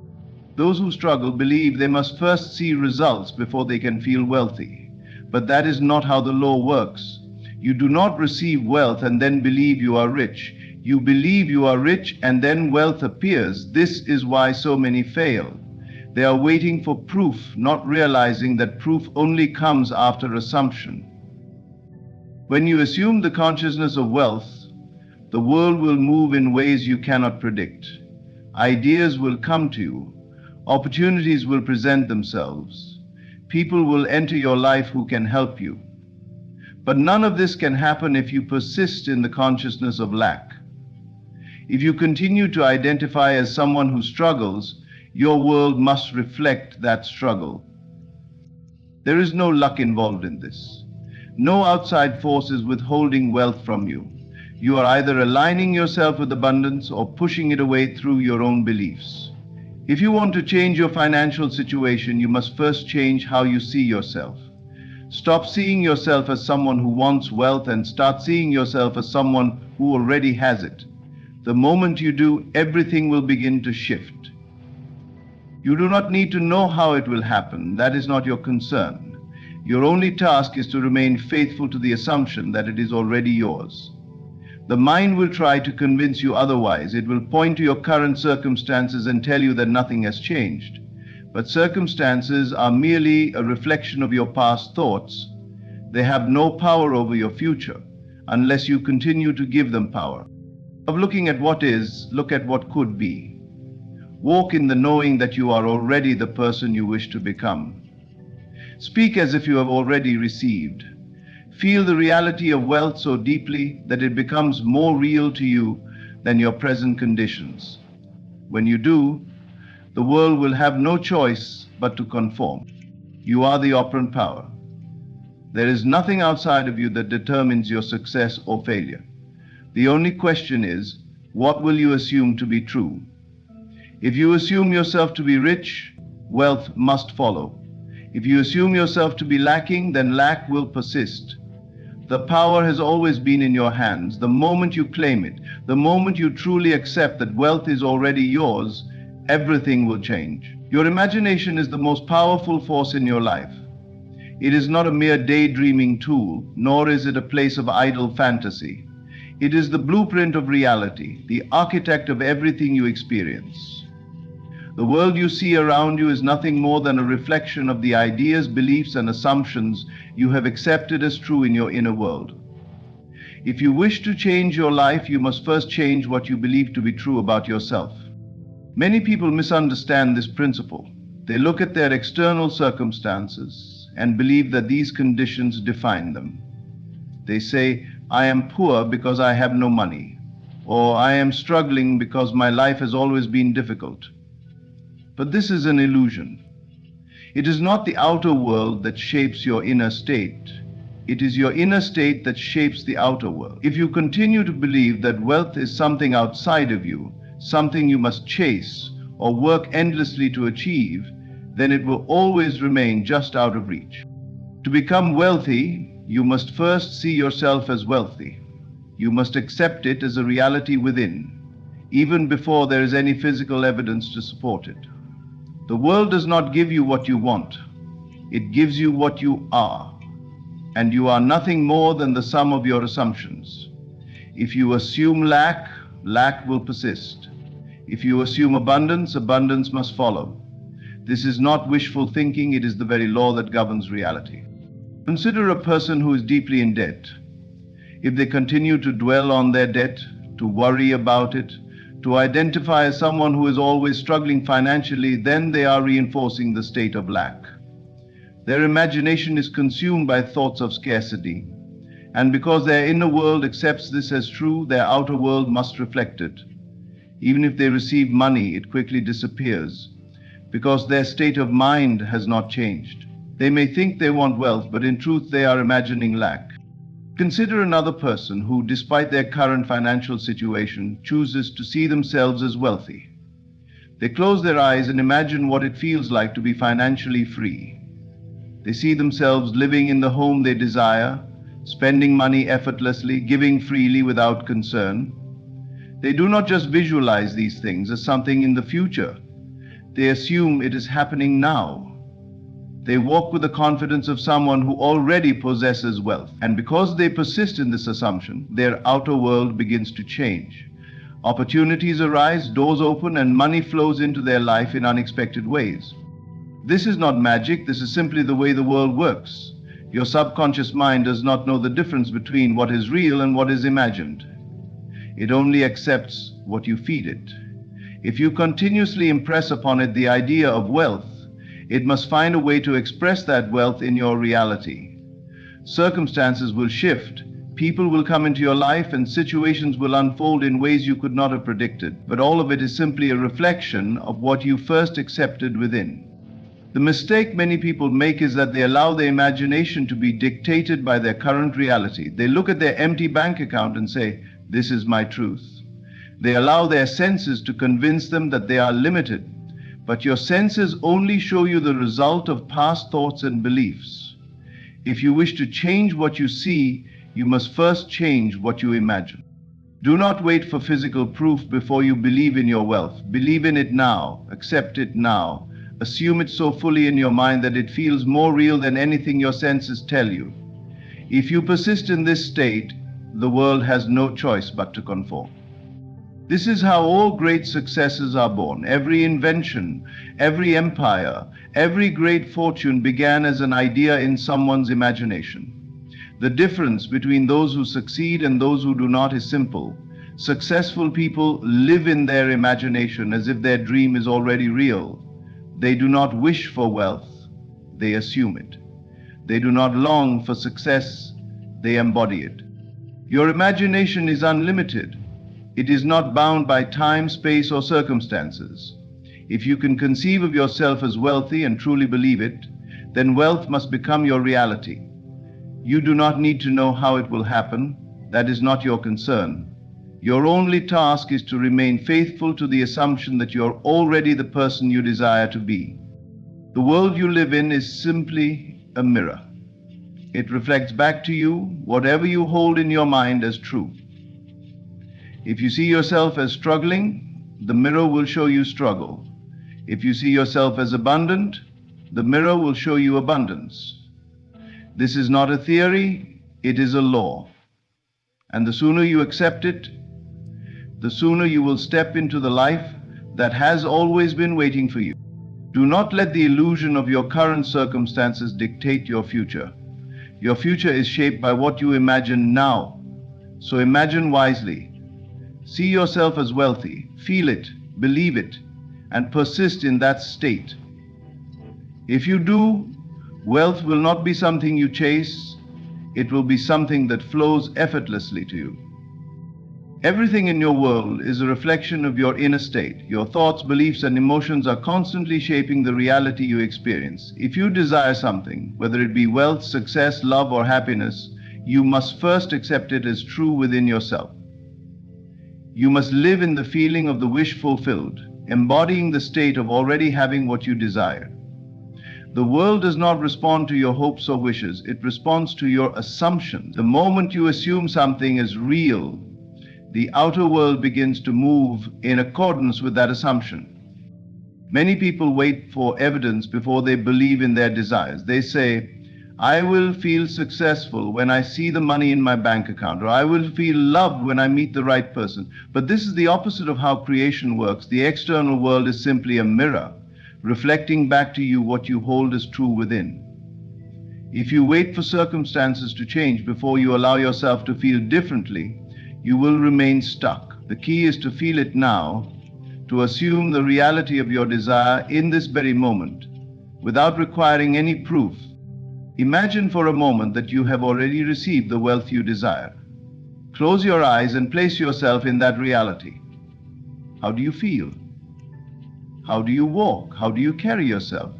Those who struggle believe they must first see results before they can feel wealthy. But that is not how the law works. You do not receive wealth and then believe you are rich. You believe you are rich and then wealth appears. This is why so many fail. They are waiting for proof, not realizing that proof only comes after assumption. When you assume the consciousness of wealth, the world will move in ways you cannot predict. Ideas will come to you. Opportunities will present themselves. People will enter your life who can help you. But none of this can happen if you persist in the consciousness of lack. If you continue to identify as someone who struggles, your world must reflect that struggle. There is no luck involved in this. No outside force is withholding wealth from you. You are either aligning yourself with abundance or pushing it away through your own beliefs. If you want to change your financial situation, you must first change how you see yourself. Stop seeing yourself as someone who wants wealth and start seeing yourself as someone who already has it. The moment you do, everything will begin to shift. You do not need to know how it will happen. That is not your concern. Your only task is to remain faithful to the assumption that it is already yours. The mind will try to convince you otherwise. It will point to your current circumstances and tell you that nothing has changed. But circumstances are merely a reflection of your past thoughts. They have no power over your future unless you continue to give them power. Of looking at what is, look at what could be. Walk in the knowing that you are already the person you wish to become. Speak as if you have already received. Feel the reality of wealth so deeply that it becomes more real to you than your present conditions. When you do, the world will have no choice but to conform. You are the operant power. There is nothing outside of you that determines your success or failure. The only question is, what will you assume to be true? If you assume yourself to be rich, wealth must follow. If you assume yourself to be lacking, then lack will persist. The power has always been in your hands. The moment you claim it, the moment you truly accept that wealth is already yours, everything will change. Your imagination is the most powerful force in your life. It is not a mere daydreaming tool, nor is it a place of idle fantasy. It is the blueprint of reality, the architect of everything you experience. The world you see around you is nothing more than a reflection of the ideas, beliefs, and assumptions you have accepted as true in your inner world. If you wish to change your life, you must first change what you believe to be true about yourself. Many people misunderstand this principle. They look at their external circumstances and believe that these conditions define them. They say, I am poor because I have no money, or I am struggling because my life has always been difficult. But this is an illusion. It is not the outer world that shapes your inner state. It is your inner state that shapes the outer world. If you continue to believe that wealth is something outside of you, something you must chase or work endlessly to achieve, then it will always remain just out of reach. To become wealthy, you must first see yourself as wealthy. You must accept it as a reality within, even before there is any physical evidence to support it. The world does not give you what you want. It gives you what you are. And you are nothing more than the sum of your assumptions. If you assume lack, lack will persist. If you assume abundance, abundance must follow. This is not wishful thinking, it is the very law that governs reality. Consider a person who is deeply in debt. If they continue to dwell on their debt, to worry about it, to identify as someone who is always struggling financially, then they are reinforcing the state of lack. Their imagination is consumed by thoughts of scarcity, and because their inner world accepts this as true, their outer world must reflect it. Even if they receive money, it quickly disappears, because their state of mind has not changed. They may think they want wealth, but in truth they are imagining lack. Consider another person who, despite their current financial situation, chooses to see themselves as wealthy. They close their eyes and imagine what it feels like to be financially free. They see themselves living in the home they desire, spending money effortlessly, giving freely without concern. They do not just visualize these things as something in the future. They assume it is happening now. They walk with the confidence of someone who already possesses wealth. And because they persist in this assumption, their outer world begins to change. Opportunities arise, doors open, and money flows into their life in unexpected ways. This is not magic, this is simply the way the world works. Your subconscious mind does not know the difference between what is real and what is imagined. It only accepts what you feed it. If you continuously impress upon it the idea of wealth, it must find a way to express that wealth in your reality. Circumstances will shift, people will come into your life, and situations will unfold in ways you could not have predicted. But all of it is simply a reflection of what you first accepted within. The mistake many people make is that they allow their imagination to be dictated by their current reality. They look at their empty bank account and say, "This is my truth." They allow their senses to convince them that they are limited. But your senses only show you the result of past thoughts and beliefs. If you wish to change what you see, you must first change what you imagine. Do not wait for physical proof before you believe in your wealth. Believe in it now. Accept it now. Assume it so fully in your mind that it feels more real than anything your senses tell you. If you persist in this state, the world has no choice but to conform. This is how all great successes are born. Every invention, every empire, every great fortune began as an idea in someone's imagination. The difference between those who succeed and those who do not is simple. Successful people live in their imagination as if their dream is already real. They do not wish for wealth, they assume it. They do not long for success, they embody it. Your imagination is unlimited. It is not bound by time, space, or circumstances. If you can conceive of yourself as wealthy and truly believe it, then wealth must become your reality. You do not need to know how it will happen. That is not your concern. Your only task is to remain faithful to the assumption that you are already the person you desire to be. The world you live in is simply a mirror. It reflects back to you whatever you hold in your mind as true. If you see yourself as struggling, the mirror will show you struggle. If you see yourself as abundant, the mirror will show you abundance. This is not a theory, it is a law. And the sooner you accept it, the sooner you will step into the life that has always been waiting for you. Do not let the illusion of your current circumstances dictate your future. Your future is shaped by what you imagine now. So imagine wisely. See yourself as wealthy, feel it, believe it, and persist in that state. If you do, wealth will not be something you chase, it will be something that flows effortlessly to you. Everything in your world is a reflection of your inner state. Your thoughts, beliefs, and emotions are constantly shaping the reality you experience. If you desire something, whether it be wealth, success, love, or happiness, you must first accept it as true within yourself. You must live in the feeling of the wish fulfilled, embodying the state of already having what you desire. The world does not respond to your hopes or wishes, it responds to your assumptions. The moment you assume something is real, the outer world begins to move in accordance with that assumption. Many people wait for evidence before they believe in their desires. They say, "I will feel successful when I see the money in my bank account," or "I will feel loved when I meet the right person." But this is the opposite of how creation works. The external world is simply a mirror, reflecting back to you what you hold as true within. If you wait for circumstances to change before you allow yourself to feel differently, you will remain stuck. The key is to feel it now, to assume the reality of your desire in this very moment, without requiring any proof. Imagine for a moment that you have already received the wealth you desire. Close your eyes and place yourself in that reality. How do you feel? How do you walk? How do you carry yourself?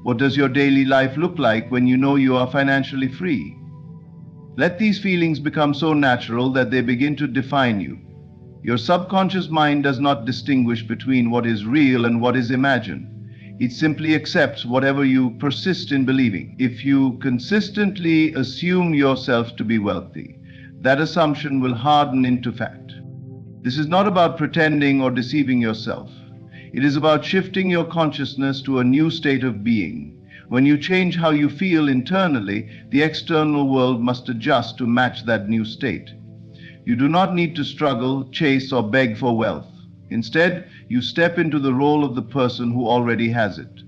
What does your daily life look like when you know you are financially free? Let these feelings become so natural that they begin to define you. Your subconscious mind does not distinguish between what is real and what is imagined. It simply accepts whatever you persist in believing. If you consistently assume yourself to be wealthy, that assumption will harden into fact. This is not about pretending or deceiving yourself. It is about shifting your consciousness to a new state of being. When you change how you feel internally, the external world must adjust to match that new state. You do not need to struggle, chase, or beg for wealth. Instead, you step into the role of the person who already has it.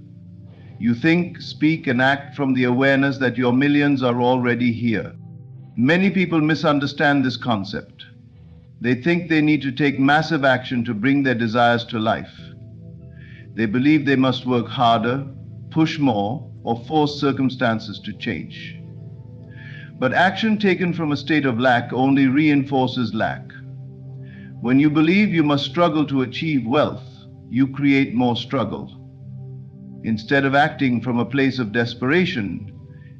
You think, speak, and act from the awareness that your millions are already here. Many people misunderstand this concept. They think they need to take massive action to bring their desires to life. They believe they must work harder, push more, or force circumstances to change. But action taken from a state of lack only reinforces lack. When you believe you must struggle to achieve wealth, you create more struggle. Instead of acting from a place of desperation,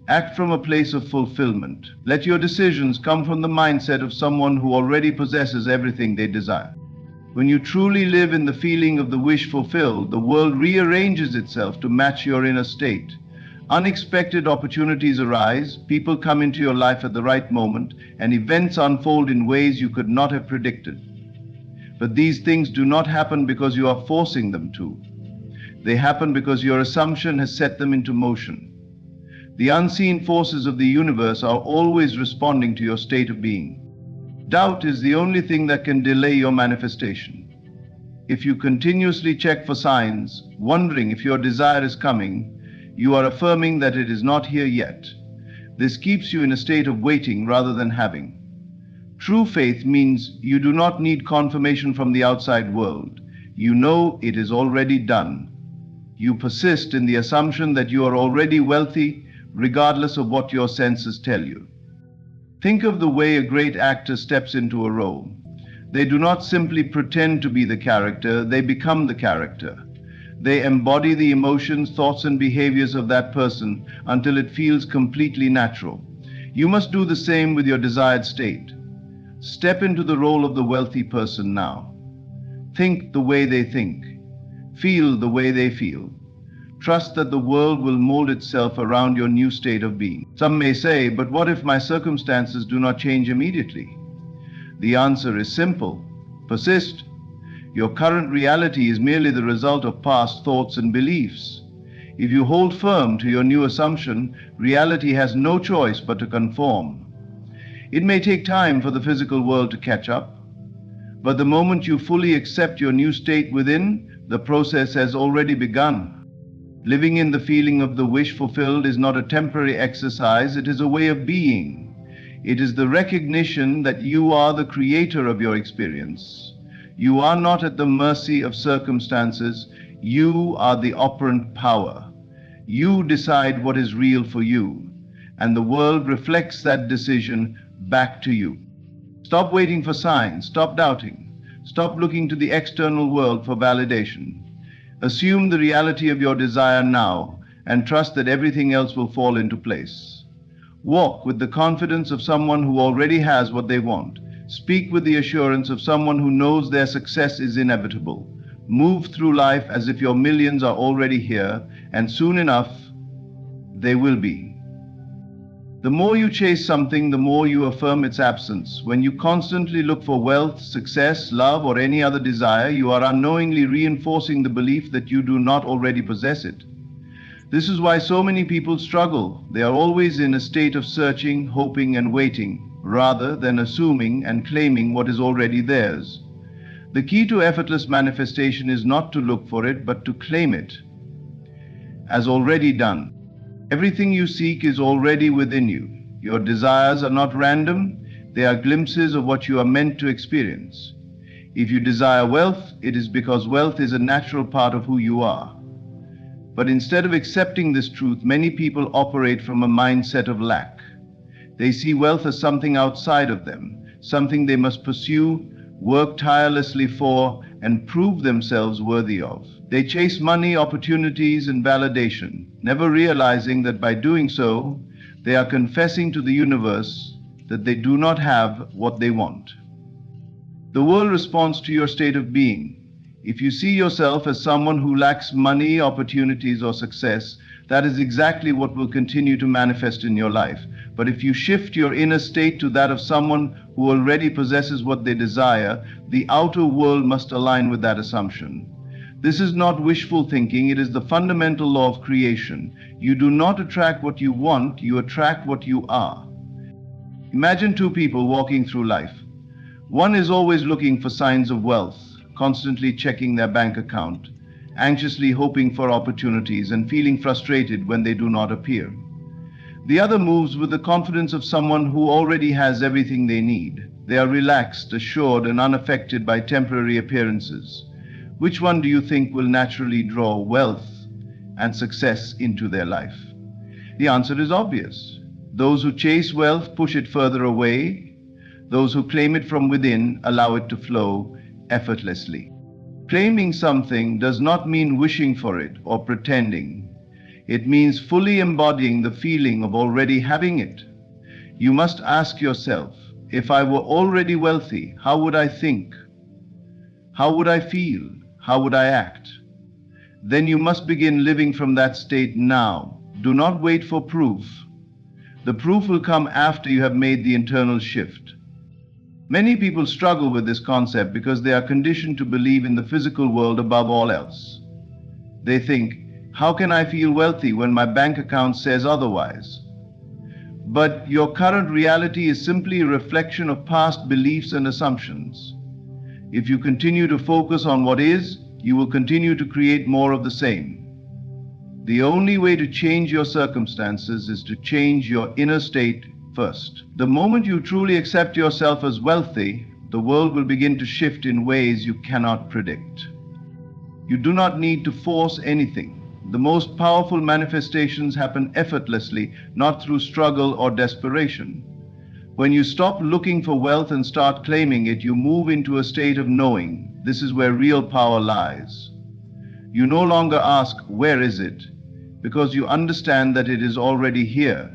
act from a place of fulfillment. Let your decisions come from the mindset of someone who already possesses everything they desire. When you truly live in the feeling of the wish fulfilled, the world rearranges itself to match your inner state. Unexpected opportunities arise, people come into your life at the right moment, and events unfold in ways you could not have predicted. But these things do not happen because you are forcing them to. They happen because your assumption has set them into motion. The unseen forces of the universe are always responding to your state of being. Doubt is the only thing that can delay your manifestation. If you continuously check for signs, wondering if your desire is coming, you are affirming that it is not here yet. This keeps you in a state of waiting rather than having. True faith means you do not need confirmation from the outside world. You know it is already done. You persist in the assumption that you are already wealthy, regardless of what your senses tell you. Think of the way a great actor steps into a role. They do not simply pretend to be the character, they become the character. They embody the emotions, thoughts, and behaviors of that person until it feels completely natural. You must do the same with your desired state. Step into the role of the wealthy person now. Think the way they think. Feel the way they feel. Trust that the world will mold itself around your new state of being. Some may say, but what if my circumstances do not change immediately? The answer is simple. Persist. Your current reality is merely the result of past thoughts and beliefs. If you hold firm to your new assumption, reality has no choice but to conform. It may take time for the physical world to catch up, but the moment you fully accept your new state within, the process has already begun. Living in the feeling of the wish fulfilled is not a temporary exercise, it is a way of being. It is the recognition that you are the creator of your experience. You are not at the mercy of circumstances, you are the operant power. You decide what is real for you, and the world reflects that decision back to you. Stop waiting for signs, stop doubting, stop looking to the external world for validation. Assume the reality of your desire now and trust that everything else will fall into place. Walk with the confidence of someone who already has what they want. Speak with the assurance of someone who knows their success is inevitable. Move through life as if your millions are already here, and soon enough, they will be. The more you chase something, the more you affirm its absence. When you constantly look for wealth, success, love, or any other desire, you are unknowingly reinforcing the belief that you do not already possess it. This is why so many people struggle. They are always in a state of searching, hoping, and waiting, rather than assuming and claiming what is already theirs. The key to effortless manifestation is not to look for it, but to claim it as already done. Everything you seek is already within you. Your desires are not random, they are glimpses of what you are meant to experience. If you desire wealth, it is because wealth is a natural part of who you are. But instead of accepting this truth, many people operate from a mindset of lack. They see wealth as something outside of them, something they must pursue, work tirelessly for, and prove themselves worthy of. They chase money, opportunities, and validation, never realizing that by doing so, they are confessing to the universe that they do not have what they want. The world responds to your state of being. If you see yourself as someone who lacks money, opportunities, or success, that is exactly what will continue to manifest in your life. But if you shift your inner state to that of someone who already possesses what they desire, the outer world must align with that assumption. This is not wishful thinking, it is the fundamental law of creation. You do not attract what you want, you attract what you are. Imagine two people walking through life. One is always looking for signs of wealth, constantly checking their bank account, anxiously hoping for opportunities and feeling frustrated when they do not appear. The other moves with the confidence of someone who already has everything they need. They are relaxed, assured, and unaffected by temporary appearances. Which one do you think will naturally draw wealth and success into their life? The answer is obvious. Those who chase wealth push it further away. Those who claim it from within allow it to flow effortlessly. Claiming something does not mean wishing for it or pretending. It means fully embodying the feeling of already having it. You must ask yourself, if I were already wealthy, how would I think? How would I feel? How would I act? Then you must begin living from that state now. Do not wait for proof. The proof will come after you have made the internal shift. Many people struggle with this concept because they are conditioned to believe in the physical world above all else. They think, how can I feel wealthy when my bank account says otherwise? But your current reality is simply a reflection of past beliefs and assumptions. If you continue to focus on what is, you will continue to create more of the same. The only way to change your circumstances is to change your inner state first. The moment you truly accept yourself as wealthy, the world will begin to shift in ways you cannot predict. You do not need to force anything. The most powerful manifestations happen effortlessly, not through struggle or desperation. When you stop looking for wealth and start claiming it, you move into a state of knowing. This is where real power lies. You no longer ask, where is it? Because you understand that it is already here.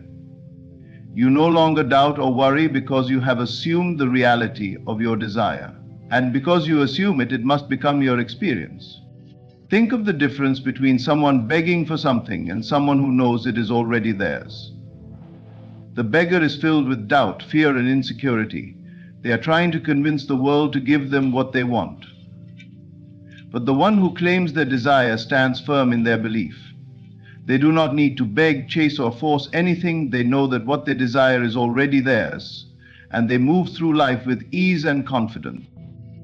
You no longer doubt or worry because you have assumed the reality of your desire. And because you assume it, it must become your experience. Think of the difference between someone begging for something and someone who knows it is already theirs. The beggar is filled with doubt, fear, and insecurity. They are trying to convince the world to give them what they want. But the one who claims their desire stands firm in their belief. They do not need to beg, chase, or force anything. They know that what they desire is already theirs, and they move through life with ease and confidence.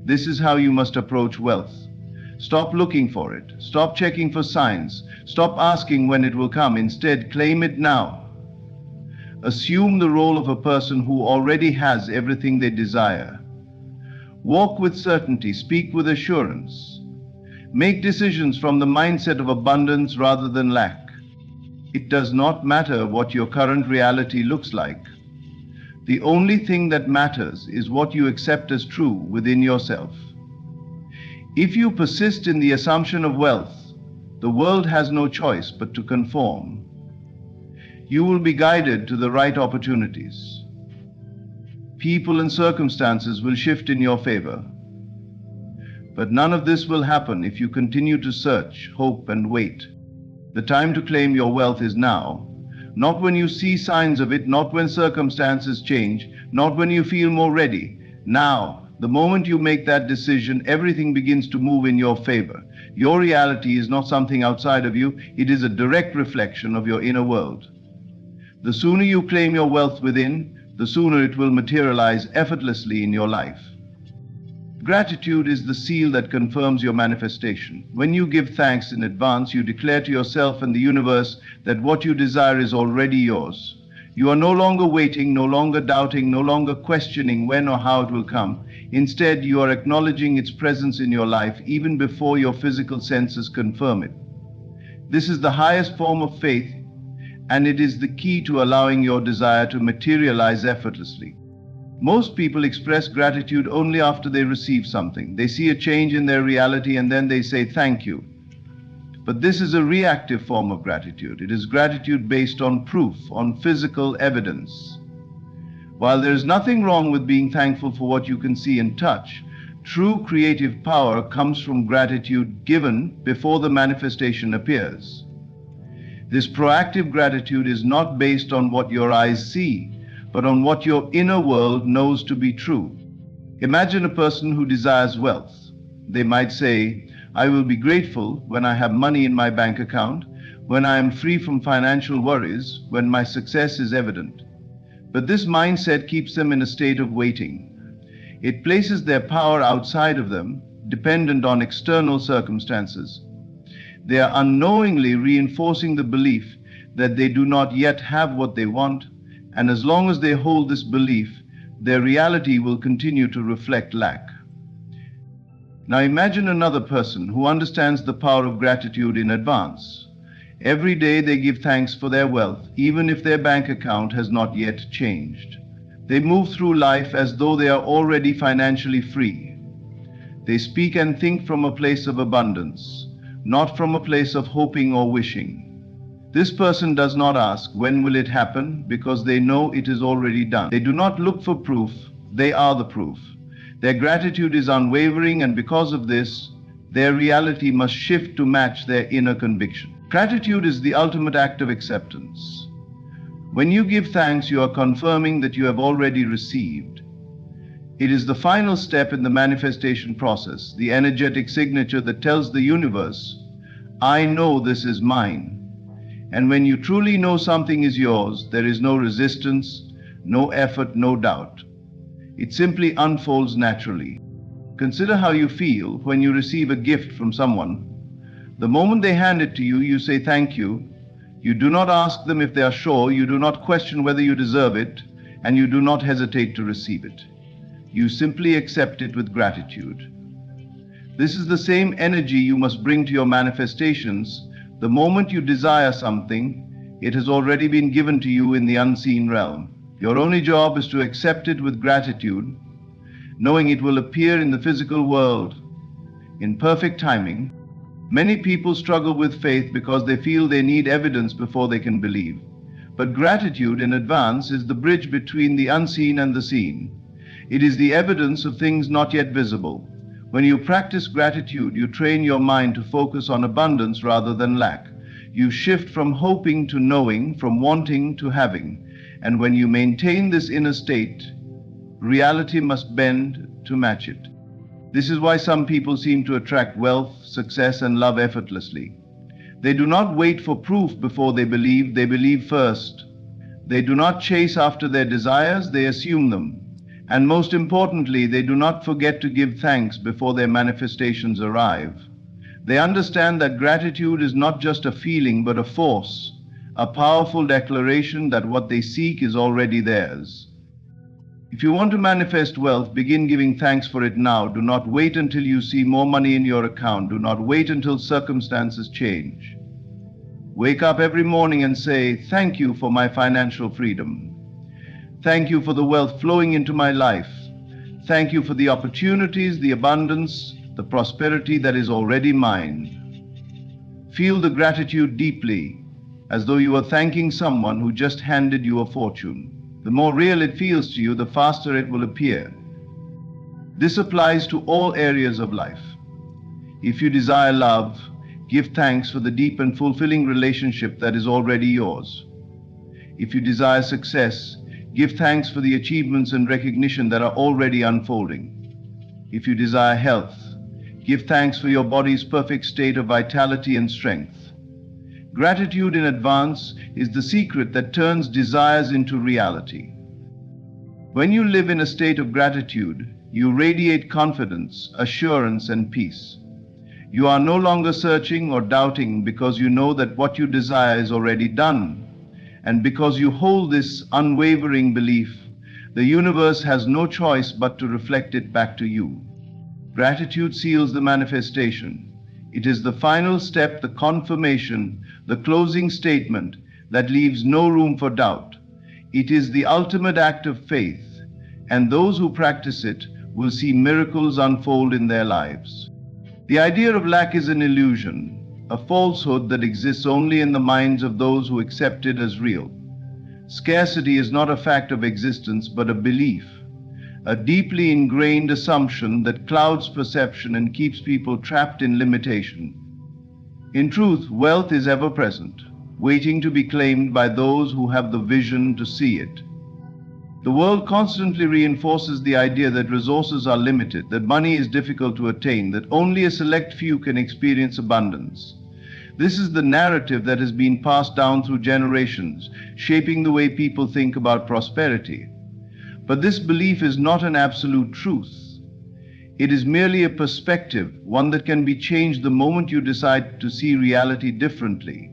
This is how you must approach wealth. Stop looking for it. Stop checking for signs. Stop asking when it will come. Instead, claim it now. Assume the role of a person who already has everything they desire. Walk with certainty. Speak with assurance. Make decisions from the mindset of abundance rather than lack. It does not matter what your current reality looks like. The only thing that matters is what you accept as true within yourself. If you persist in the assumption of wealth, the world has no choice but to conform. You will be guided to the right opportunities. People and circumstances will shift in your favor. But none of this will happen if you continue to search, hope, and wait. The time to claim your wealth is now, not when you see signs of it, not when circumstances change, not when you feel more ready. Now, the moment you make that decision, everything begins to move in your favor. Your reality is not something outside of you, it is a direct reflection of your inner world. The sooner you claim your wealth within, the sooner it will materialize effortlessly in your life. Gratitude is the seal that confirms your manifestation. When you give thanks in advance, you declare to yourself and the universe that what you desire is already yours. You are no longer waiting, no longer doubting, no longer questioning when or how it will come. Instead, you are acknowledging its presence in your life even before your physical senses confirm it. This is the highest form of faith, and it is the key to allowing your desire to materialize effortlessly. Most people express gratitude only after they receive something. They see a change in their reality and then they say thank you. But this is a reactive form of gratitude. It is gratitude based on proof, on physical evidence. While there is nothing wrong with being thankful for what you can see and touch, true creative power comes from gratitude given before the manifestation appears. This proactive gratitude is not based on what your eyes see, but on what your inner world knows to be true. Imagine a person who desires wealth. They might say, I will be grateful when I have money in my bank account, when I am free from financial worries, when my success is evident. But this mindset keeps them in a state of waiting. It places their power outside of them, dependent on external circumstances. They are unknowingly reinforcing the belief that they do not yet have what they want, and as long as they hold this belief, their reality will continue to reflect lack. Now imagine another person who understands the power of gratitude in advance. Every day they give thanks for their wealth, even if their bank account has not yet changed. They move through life as though they are already financially free. They speak and think from a place of abundance, not from a place of hoping or wishing. This person does not ask, when will it happen, because they know it is already done. They do not look for proof, they are the proof. Their gratitude is unwavering, and because of this, their reality must shift to match their inner conviction. Gratitude is the ultimate act of acceptance. When you give thanks, you are confirming that you have already received. It is the final step in the manifestation process, the energetic signature that tells the universe, I know this is mine. And when you truly know something is yours, there is no resistance, no effort, no doubt. It simply unfolds naturally. Consider how you feel when you receive a gift from someone. The moment they hand it to you, you say thank you. You do not ask them if they are sure, you do not question whether you deserve it, and you do not hesitate to receive it. You simply accept it with gratitude. This is the same energy you must bring to your manifestations. The moment you desire something, it has already been given to you in the unseen realm. Your only job is to accept it with gratitude, knowing it will appear in the physical world in perfect timing. Many people struggle with faith because they feel they need evidence before they can believe. But gratitude in advance is the bridge between the unseen and the seen. It is the evidence of things not yet visible. When you practice gratitude, you train your mind to focus on abundance rather than lack. You shift from hoping to knowing, from wanting to having. And when you maintain this inner state, reality must bend to match it. This is why some people seem to attract wealth, success, and love effortlessly. They do not wait for proof before they believe first. They do not chase after their desires, they assume them. And most importantly, they do not forget to give thanks before their manifestations arrive. They understand that gratitude is not just a feeling, but a force, a powerful declaration that what they seek is already theirs. If you want to manifest wealth, begin giving thanks for it now. Do not wait until you see more money in your account. Do not wait until circumstances change. Wake up every morning and say, thank you for my financial freedom. Thank you for the wealth flowing into my life. Thank you for the opportunities, the abundance, the prosperity that is already mine. Feel the gratitude deeply, as though you are thanking someone who just handed you a fortune. The more real it feels to you, the faster it will appear. This applies to all areas of life. If you desire love, give thanks for the deep and fulfilling relationship that is already yours. If you desire success, give thanks for the achievements and recognition that are already unfolding. If you desire health, give thanks for your body's perfect state of vitality and strength. Gratitude in advance is the secret that turns desires into reality. When you live in a state of gratitude, you radiate confidence, assurance, and peace. You are no longer searching or doubting because you know that what you desire is already done. And because you hold this unwavering belief, the universe has no choice but to reflect it back to you. Gratitude seals the manifestation. It is the final step, the confirmation, the closing statement that leaves no room for doubt. It is the ultimate act of faith, and those who practice it will see miracles unfold in their lives. The idea of lack is an illusion, a falsehood that exists only in the minds of those who accept it as real. Scarcity is not a fact of existence, but a belief, a deeply ingrained assumption that clouds perception and keeps people trapped in limitation. In truth, wealth is ever present, waiting to be claimed by those who have the vision to see it. The world constantly reinforces the idea that resources are limited, that money is difficult to attain, that only a select few can experience abundance. This is the narrative that has been passed down through generations, shaping the way people think about prosperity. But this belief is not an absolute truth. It is merely a perspective, one that can be changed the moment you decide to see reality differently.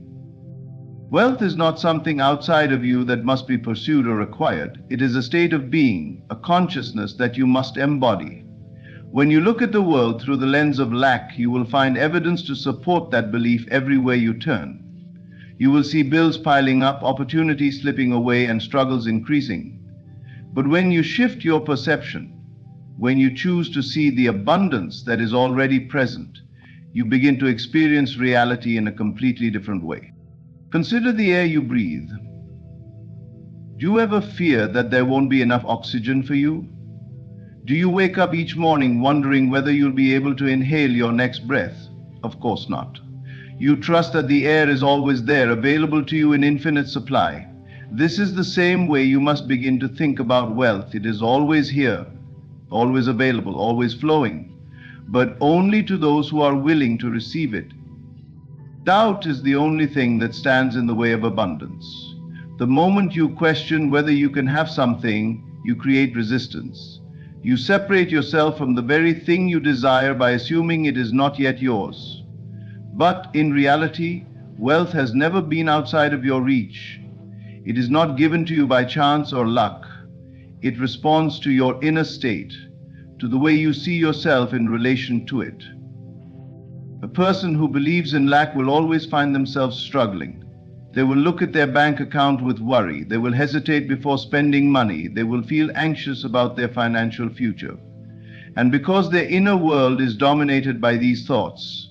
Wealth is not something outside of you that must be pursued or acquired. It is a state of being, a consciousness that you must embody. When you look at the world through the lens of lack, you will find evidence to support that belief everywhere you turn. You will see bills piling up, opportunities slipping away, and struggles increasing. But when you shift your perception, when you choose to see the abundance that is already present, you begin to experience reality in a completely different way. Consider the air you breathe. Do you ever fear that there won't be enough oxygen for you? Do you wake up each morning wondering whether you'll be able to inhale your next breath? Of course not. You trust that the air is always there, available to you in infinite supply. This is the same way you must begin to think about wealth. It is always here, always available, always flowing, but only to those who are willing to receive it. Doubt is the only thing that stands in the way of abundance. The moment you question whether you can have something, you create resistance. You separate yourself from the very thing you desire by assuming it is not yet yours. But in reality, wealth has never been outside of your reach. It is not given to you by chance or luck. It responds to your inner state, to the way you see yourself in relation to it. A person who believes in lack will always find themselves struggling. They will look at their bank account with worry. They will hesitate before spending money. They will feel anxious about their financial future. And because their inner world is dominated by these thoughts,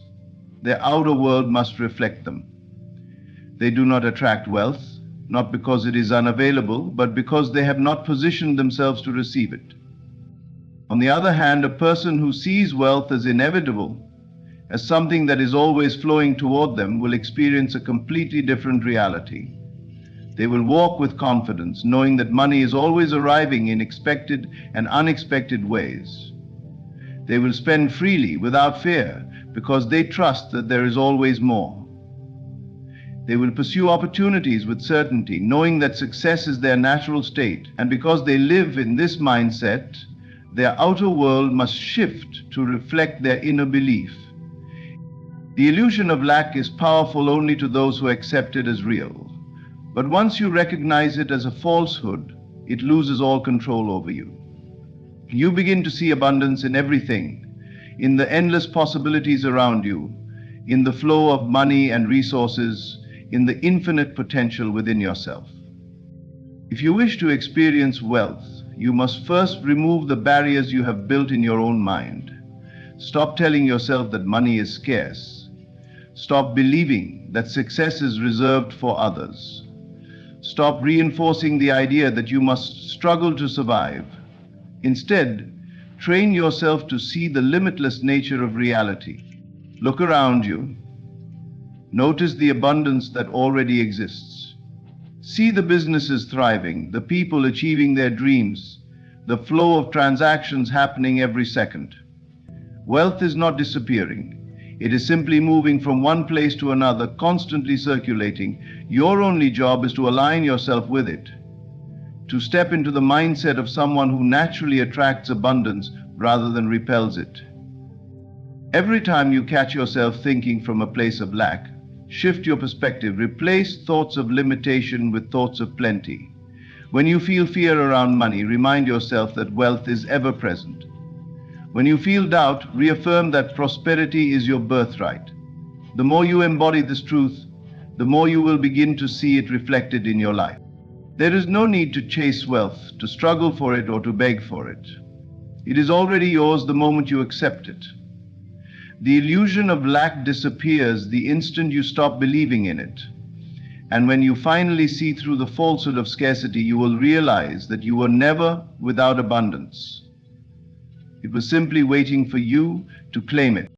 their outer world must reflect them. They do not attract wealth, not because it is unavailable, but because they have not positioned themselves to receive it. On the other hand, a person who sees wealth as inevitable, as something that is always flowing toward them, will experience a completely different reality. They will walk with confidence, knowing that money is always arriving in expected and unexpected ways. They will spend freely without fear because they trust that there is always more. They will pursue opportunities with certainty, knowing that success is their natural state, and because they live in this mindset, their outer world must shift to reflect their inner belief. The illusion of lack is powerful only to those who accept it as real. But once you recognize it as a falsehood, it loses all control over you. You begin to see abundance in everything, in the endless possibilities around you, in the flow of money and resources, in the infinite potential within yourself. If you wish to experience wealth, you must first remove the barriers you have built in your own mind. Stop telling yourself that money is scarce. Stop believing that success is reserved for others. Stop reinforcing the idea that you must struggle to survive. Instead, train yourself to see the limitless nature of reality. Look around you. Notice the abundance that already exists. See the businesses thriving, the people achieving their dreams, the flow of transactions happening every second. Wealth is not disappearing. It is simply moving from one place to another, constantly circulating. Your only job is to align yourself with it, to step into the mindset of someone who naturally attracts abundance rather than repels it. Every time you catch yourself thinking from a place of lack, shift your perspective. Replace thoughts of limitation with thoughts of plenty. When you feel fear around money, remind yourself that wealth is ever present. When you feel doubt, reaffirm that prosperity is your birthright. The more you embody this truth, the more you will begin to see it reflected in your life. There is no need to chase wealth, to struggle for it, or to beg for it. It is already yours the moment you accept it. The illusion of lack disappears the instant you stop believing in it. And when you finally see through the falsehood of scarcity, you will realize that you were never without abundance. It was simply waiting for you to claim it.